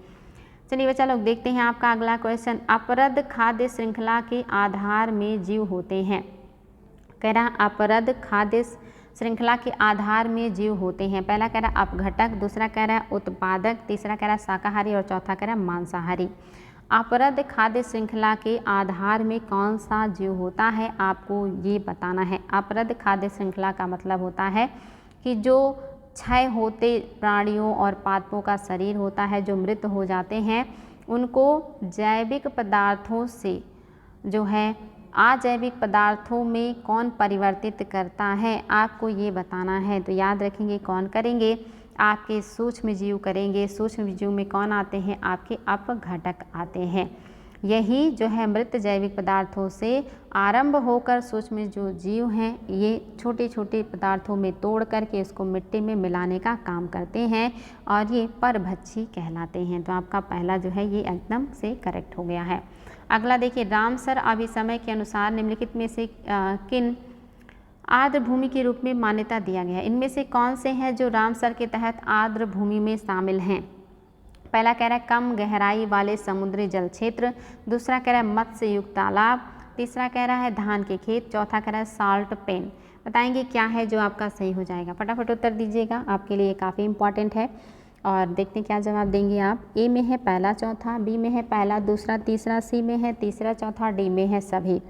चलिए बच्चा लोग देखते हैं आपका अगला क्वेश्चन, अपरद खाद्य श्रृंखला के आधार में जीव होते हैं। कह रहा अपरद खाद्य श्रृंखला के आधार में जीव होते हैं। पहला कह रहा अपघटक, दूसरा कह रहा उत्पादक, तीसरा कह रहा शाकाहारी और चौथा कह रहा मांसाहारी। अपरद खाद्य श्रृंखला के आधार में कौन सा जीव होता है आपको ये बताना है। अपरद खाद्य श्रृंखला का मतलब होता है कि जो क्षय होते प्राणियों और पादपों का शरीर होता है जो मृत हो जाते हैं उनको जैविक पदार्थों से जो है अजैविक पदार्थों में कौन परिवर्तित करता है आपको ये बताना है। तो याद रखेंगे कौन करेंगे, आपके सूक्ष्म जीव करेंगे। सूक्ष्म जीव में कौन आते हैं, आपके अपघटक आते हैं। यही जो है मृत जैविक पदार्थों से आरंभ होकर सूक्ष्म जो जीव हैं ये छोटे छोटे पदार्थों में तोड़ करके इसको मिट्टी में मिलाने का काम करते हैं और ये परभक्षी कहलाते हैं। तो आपका पहला जो है ये एकदम से करेक्ट हो गया है। अगला देखिए, रामसर अभिसमय के अनुसार निम्नलिखित में से किन आर्द्र भूमि के रूप में मान्यता दिया गया है। इनमें से कौन से हैं जो रामसर के तहत आर्द्र भूमि में शामिल हैं। पहला कह रहा है कम गहराई वाले समुद्री जल क्षेत्र, दूसरा कह रहा है मत्स्य युक्त तालाब, तीसरा कह रहा है धान के खेत, चौथा कह रहा है साल्ट पेन। बताएंगे क्या है जो आपका सही हो जाएगा, फटाफट उत्तर दीजिएगा, आपके लिए काफ़ी इंपॉर्टेंट है। और देखते हैं क्या जवाब देंगे आप। ए में है पहला चौथा, बी में है पहला दूसरा तीसरा, सी में है तीसरा चौथा, डी में है सभी।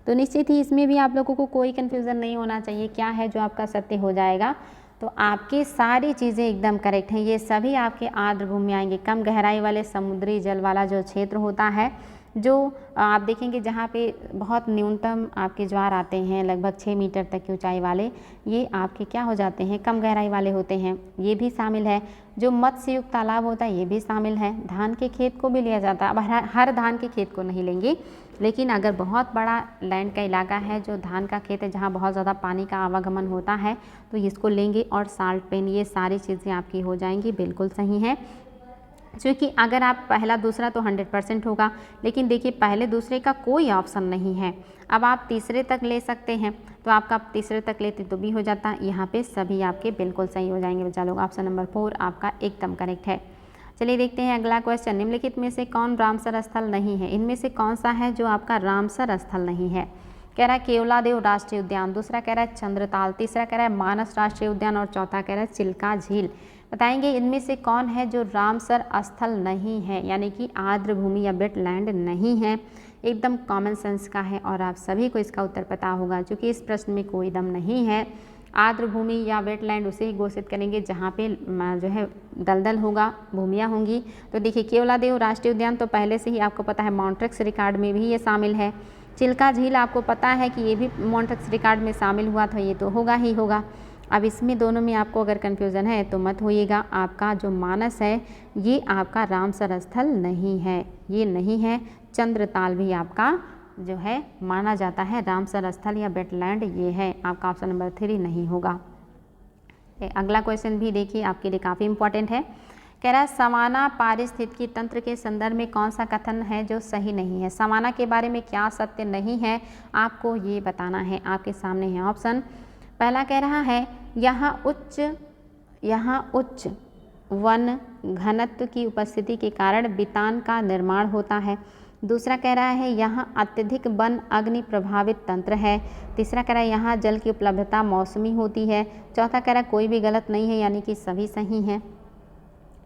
तो निश्चित ही इसमें भी आप लोगों को कोई कन्फ्यूज़न नहीं होना चाहिए क्या है जो आपका सत्य हो जाएगा। तो आपकी सारी चीज़ें एकदम करेक्ट हैं, ये सभी आपके आर्द्र भूमि में आएंगे। कम गहराई वाले समुद्री जल वाला जो क्षेत्र होता है, जो आप देखेंगे जहाँ पे बहुत न्यूनतम आपके ज्वार आते हैं लगभग 6 मीटर तक की ऊंचाई वाले, ये आपके क्या हो जाते हैं, कम गहराई वाले होते हैं, ये भी शामिल है। जो मत्स्य युक्त तालाब होता है ये भी शामिल है। धान के खेत को भी लिया जाता है। अब हर धान के खेत को नहीं लेंगे, लेकिन अगर बहुत बड़ा लैंड का इलाका है जो धान का खेत है जहाँ बहुत ज़्यादा पानी का आवागमन होता है तो इसको लेंगे। और साल्ट पेन, ये सारी चीज़ें आपकी हो जाएंगी, बिल्कुल सही है। क्योंकि अगर आप पहला दूसरा तो 100% होगा, लेकिन देखिए पहले दूसरे का कोई ऑप्शन नहीं है। अब आप तीसरे तक ले सकते हैं, तो आपका तीसरे तक लेते तो भी हो जाता। यहाँ पे सभी आपके बिल्कुल सही हो जाएंगे बच्चा लोग। ऑप्शन नंबर 4 आपका एकदम करेक्ट है। चलिए देखते हैं अगला क्वेश्चन। निम्नलिखित में से कौन रामसर स्थल नहीं है? इनमें से कौन सा है जो आपका रामसर स्थल नहीं है? कह रहा है केवलादेव राष्ट्रीय उद्यान, दूसरा कह रहा है चंद्रताल, तीसरा कह रहा है मानस राष्ट्रीय उद्यान और चौथा कह रहा है चिल्का झील। बताएंगे इनमें से कौन है जो रामसर स्थल नहीं है, यानी कि आर्द्र भूमि या वेटलैंड नहीं है। एकदम कॉमन सेंस का है और आप सभी को इसका उत्तर पता होगा, क्योंकि इस प्रश्न में कोई दम नहीं है। आर्द्र भूमि या वेटलैंड उसे ही घोषित करेंगे जहाँ पे जो है दलदल होगा, भूमियाँ होंगी। तो देखिए केवलादेव राष्ट्रीय उद्यान तो पहले से ही आपको पता है मॉन्ट्रिक्स रिकॉर्ड में भी ये शामिल है। चिल्का झील आपको पता है कि ये भी मॉन्ट्रिक्स रिकॉर्ड में शामिल हुआ था, ये तो होगा ही होगा। अब इसमें दोनों में आपको अगर कन्फ्यूज़न है तो मत होइएगा। आपका जो मानस है ये आपका रामसर स्थल नहीं है, ये नहीं है। चंद्रताल भी आपका जो है माना जाता है रामसर स्थल या वेटलैंड, ये है आपका ऑप्शन नंबर 3 नहीं होगा। अगला क्वेश्चन भी देखिए आपके लिए काफ़ी इंपॉर्टेंट है। कह रहा है समाना पारिस्थितिकी तंत्र के संदर्भ में कौन सा कथन है जो सही नहीं है? समाना के बारे में क्या सत्य नहीं है आपको ये बताना है। आपके सामने है ऑप्शन। पहला कह रहा है यहाँ उच्च वन घनत्व की उपस्थिति के कारण बितान का निर्माण होता है। दूसरा कह रहा है यहाँ अत्यधिक वन अग्नि प्रभावित तंत्र है। तीसरा कह रहा है यहाँ जल की उपलब्धता मौसमी होती है। चौथा कह रहा है कोई भी गलत नहीं है, यानी कि सभी सही हैं।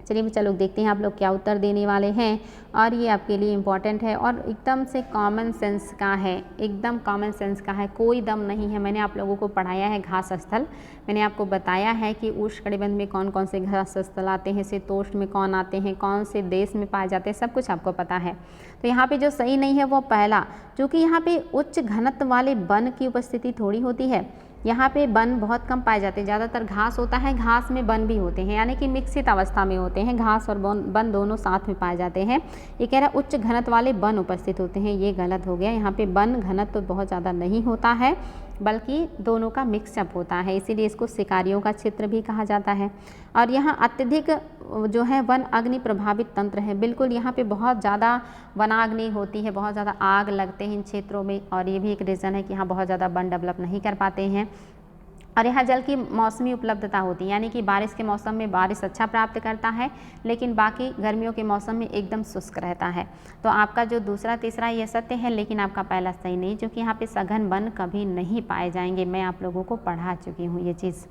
चलिए बच्चा लोग देखते हैं आप लोग क्या उत्तर देने वाले हैं, और ये आपके लिए इम्पॉर्टेंट है और एकदम से कॉमन सेंस का है, एकदम कॉमन सेंस का है, कोई दम नहीं है। मैंने आप लोगों को पढ़ाया है घास स्थल, मैंने आपको बताया है कि उष्णकटिबंध में कौन कौन से घास स्थल आते हैं, शीतोष्ण में कौन आते हैं, कौन से देश में पाए जाते हैं, सब कुछ आपको पता है। तो यहाँ पे जो सही नहीं है वो पहला, क्योंकि यहाँ पे उच्च घनत्व वाले वन की उपस्थिति थोड़ी होती है। यहाँ पे वन बहुत कम पाए जाते हैं, ज़्यादातर घास होता है, घास में वन भी होते हैं, यानी कि मिश्रित अवस्था में होते हैं, घास और वन दोनों साथ में पाए जाते हैं। ये कह रहा है उच्च घनत्व वाले वन उपस्थित होते हैं, ये गलत हो गया। यहाँ पे वन घनत्व तो बहुत ज़्यादा नहीं होता है, बल्कि दोनों का मिक्सअप होता है, इसीलिए इसको शिकारियों का क्षेत्र भी कहा जाता है। और यहाँ अत्यधिक जो है वन अग्नि प्रभावित तंत्र है, बिल्कुल यहाँ पे बहुत ज़्यादा वनाग्नि होती है, बहुत ज़्यादा आग लगते हैं इन क्षेत्रों में, और ये भी एक रीज़न है कि यहाँ बहुत ज़्यादा वन डेवलप नहीं कर पाते हैं। और यहाँ जल की मौसमी उपलब्धता होती है, यानी कि बारिश के मौसम में बारिश अच्छा प्राप्त करता है, लेकिन बाकी गर्मियों के मौसम में एकदम शुष्क रहता है। तो आपका जो दूसरा तीसरा ये सत्य है, लेकिन आपका पहला सही नहीं, क्योंकि यहाँ पे सघन वन कभी नहीं पाए जाएंगे। मैं आप लोगों को पढ़ा चुकी हूँ ये चीज़।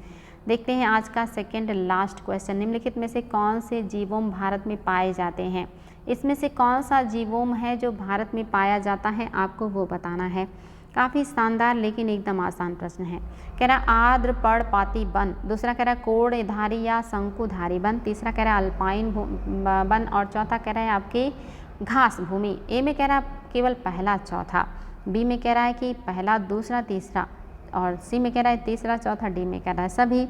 देखते हैं आज का सेकेंड लास्ट क्वेश्चन। निम्नलिखित में से कौन से जीवोम भारत में पाए जाते हैं? इसमें से कौन सा जीवोम है जो भारत में पाया जाता है, आपको वो बताना है। काफ़ी शानदार लेकिन एकदम आसान प्रश्न है। कह रहा आर्द्र पर्णपाती वन, दूसरा कह रहा है कोड़धारी या शंकुधारी वन, तीसरा कह रहा है अल्पाइन वन, और चौथा कह रहा है आपके घास भूमि। ए में कह रहा है केवल पहला चौथा, बी में कह रहा है कि पहला दूसरा तीसरा, और सी में कह रहा है तीसरा चौथा, डी में कह रहा है सभी।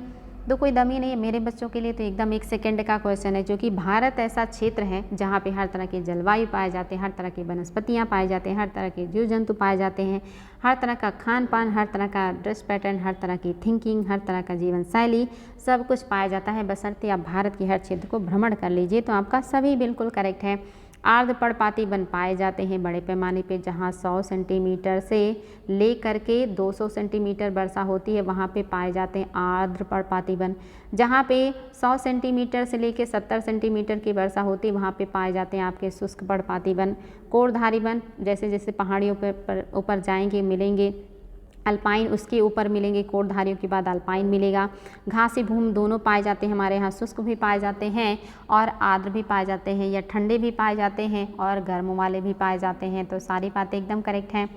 तो कोई दम ही नहीं है मेरे बच्चों के लिए, तो एकदम एक सेकंड का क्वेश्चन है, क्योंकि भारत ऐसा क्षेत्र है जहाँ पे हर तरह के जलवायु पाए जाते हैं, हर तरह की वनस्पतियाँ पाए जाते हैं, हर तरह के जीव जंतु पाए जाते हैं, हर तरह का खान पान, हर तरह का ड्रेस पैटर्न, हर तरह की थिंकिंग, हर तरह का जीवन शैली, सब कुछ पाया जाता है। बशर्ते आप भारत के हर क्षेत्र को भ्रमण कर लीजिए, तो आपका सभी बिल्कुल करेक्ट है। आर्द्र पर्णपाती वन पाए जाते हैं बड़े पैमाने पे, जहाँ 100 सेंटीमीटर से ले करके 200 सेंटीमीटर वर्षा होती है, वहाँ पे पाए जाते हैं आर्द्र पर्णपाती वन। जहाँ पे 100 सेंटीमीटर से लेके 70 सेंटीमीटर की वर्षा होती है, वहाँ पे पाए जाते हैं आपके शुष्क पर्णपाती वन। कोड़धारी वन जैसे जैसे पहाड़ियों पर ऊपर जाएंगे मिलेंगे, अल्पाइन उसके ऊपर मिलेंगे, कोड़धारियों के बाद अल्पाइन मिलेगा। घासी भूमि दोनों पाए जाते हैं हमारे यहाँ, शुष्क भी पाए जाते हैं और आर्द्र भी पाए जाते हैं, या ठंडे भी पाए जाते हैं और गर्म वाले भी पाए जाते हैं। तो सारी बातें एकदम करेक्ट हैं।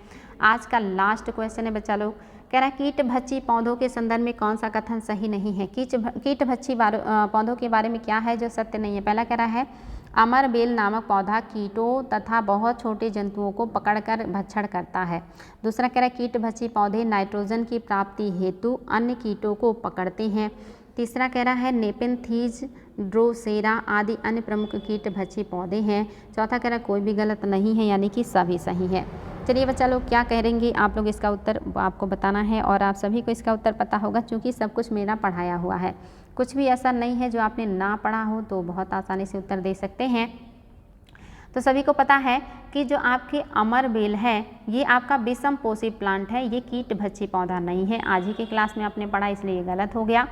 आज का लास्ट क्वेश्चन है बच्चा लोग, कह रहा है कीटभक्षी पौधों के संदर्भ में कौन सा कथन सही नहीं है? कीटभक्षी पौधों के बारे में क्या है जो सत्य नहीं है? पहला कह रहा है अमरबेल नामक पौधा कीटों तथा बहुत छोटे जंतुओं को पकड़कर भक्षण करता है। दूसरा कह रहा है कीटभक्षी पौधे नाइट्रोजन की प्राप्ति हेतु अन्य कीटों को पकड़ते हैं। तीसरा कह रहा है नेपेंथीज, ड्रोसेरा आदि अन्य प्रमुख कीटभक्षी पौधे हैं। चौथा कह रहा है कोई भी गलत नहीं है, यानी कि सभी सही है। चलिए बच्चा लोग क्या कहेंगे आप लोग, इसका उत्तर आपको बताना है, और आप सभी को इसका उत्तर पता होगा क्योंकि सब कुछ मेरा पढ़ाया हुआ है। कुछ भी ऐसा नहीं है जो आपने ना पढ़ा हो, तो बहुत आसानी से उत्तर दे सकते हैं। तो सभी को पता है कि जो आपके अमरबेल है ये आपका विषम पोषी प्लांट है, ये कीट भक्षी पौधा नहीं है। आज ही की क्लास में आपने पढ़ा इसलिए ये गलत हो गया।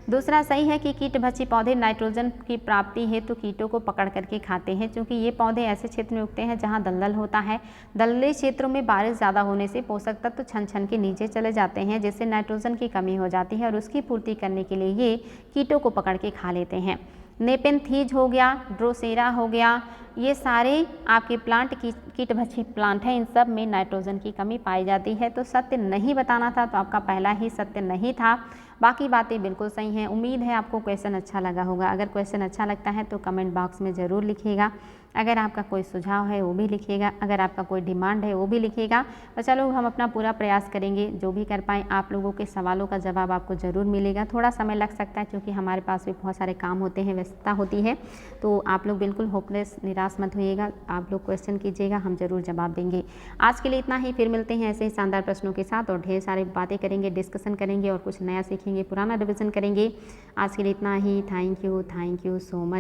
दूसरा सही है कि कीट भक्षी पौधे नाइट्रोजन की प्राप्ति हेतु कीटों को पकड़ करके खाते हैं, क्योंकि ये पौधे ऐसे क्षेत्र में उगते हैं जहाँ दलदल होता है। दलदली क्षेत्रों में बारिश ज़्यादा होने से पोषक तत्व छन छन के नीचे चले जाते हैं, जिससे नाइट्रोजन की कमी हो जाती है और उसकी पूर्ति करने के लिए ये कीटों को पकड़ के खा लेते हैं। नेपेंथीज हो गया, ड्रोसेरा हो गया, ये सारे आपके प्लांट कीट भक्षी प्लांट हैं। इन सब में नाइट्रोजन की कमी पाई जाती है। तो सत्य नहीं बताना था, तो आपका पहला ही सत्य नहीं था। बाकी बातें बिल्कुल सही हैं। उम्मीद है आपको क्वेश्चन अच्छा लगा होगा। अगर क्वेश्चन अच्छा लगता है तो कमेंट बॉक्स में ज़रूर लिखिएगा। अगर आपका कोई सुझाव है वो भी लिखिएगा, अगर आपका कोई डिमांड है वो भी लिखिएगा। तो चलो हम अपना पूरा प्रयास करेंगे, जो भी कर पाएँ। आप लोगों के सवालों का जवाब आपको ज़रूर मिलेगा। थोड़ा समय लग सकता है क्योंकि हमारे पास भी बहुत सारे काम होते हैं, व्यस्तता होती है। तो आप लोग बिल्कुल होपलेस, निराश मत होइएगा। आप लोग क्वेश्चन कीजिएगा, हम ज़रूर जवाब देंगे। आज के लिए इतना ही, फिर मिलते हैं ऐसे ही शानदार प्रश्नों के साथ और ढेर सारी बातें करेंगे, डिस्कशन करेंगे और कुछ नया सीखेंगे, पुराना रिविज़न करेंगे। आज के लिए इतना ही। Thank you so much.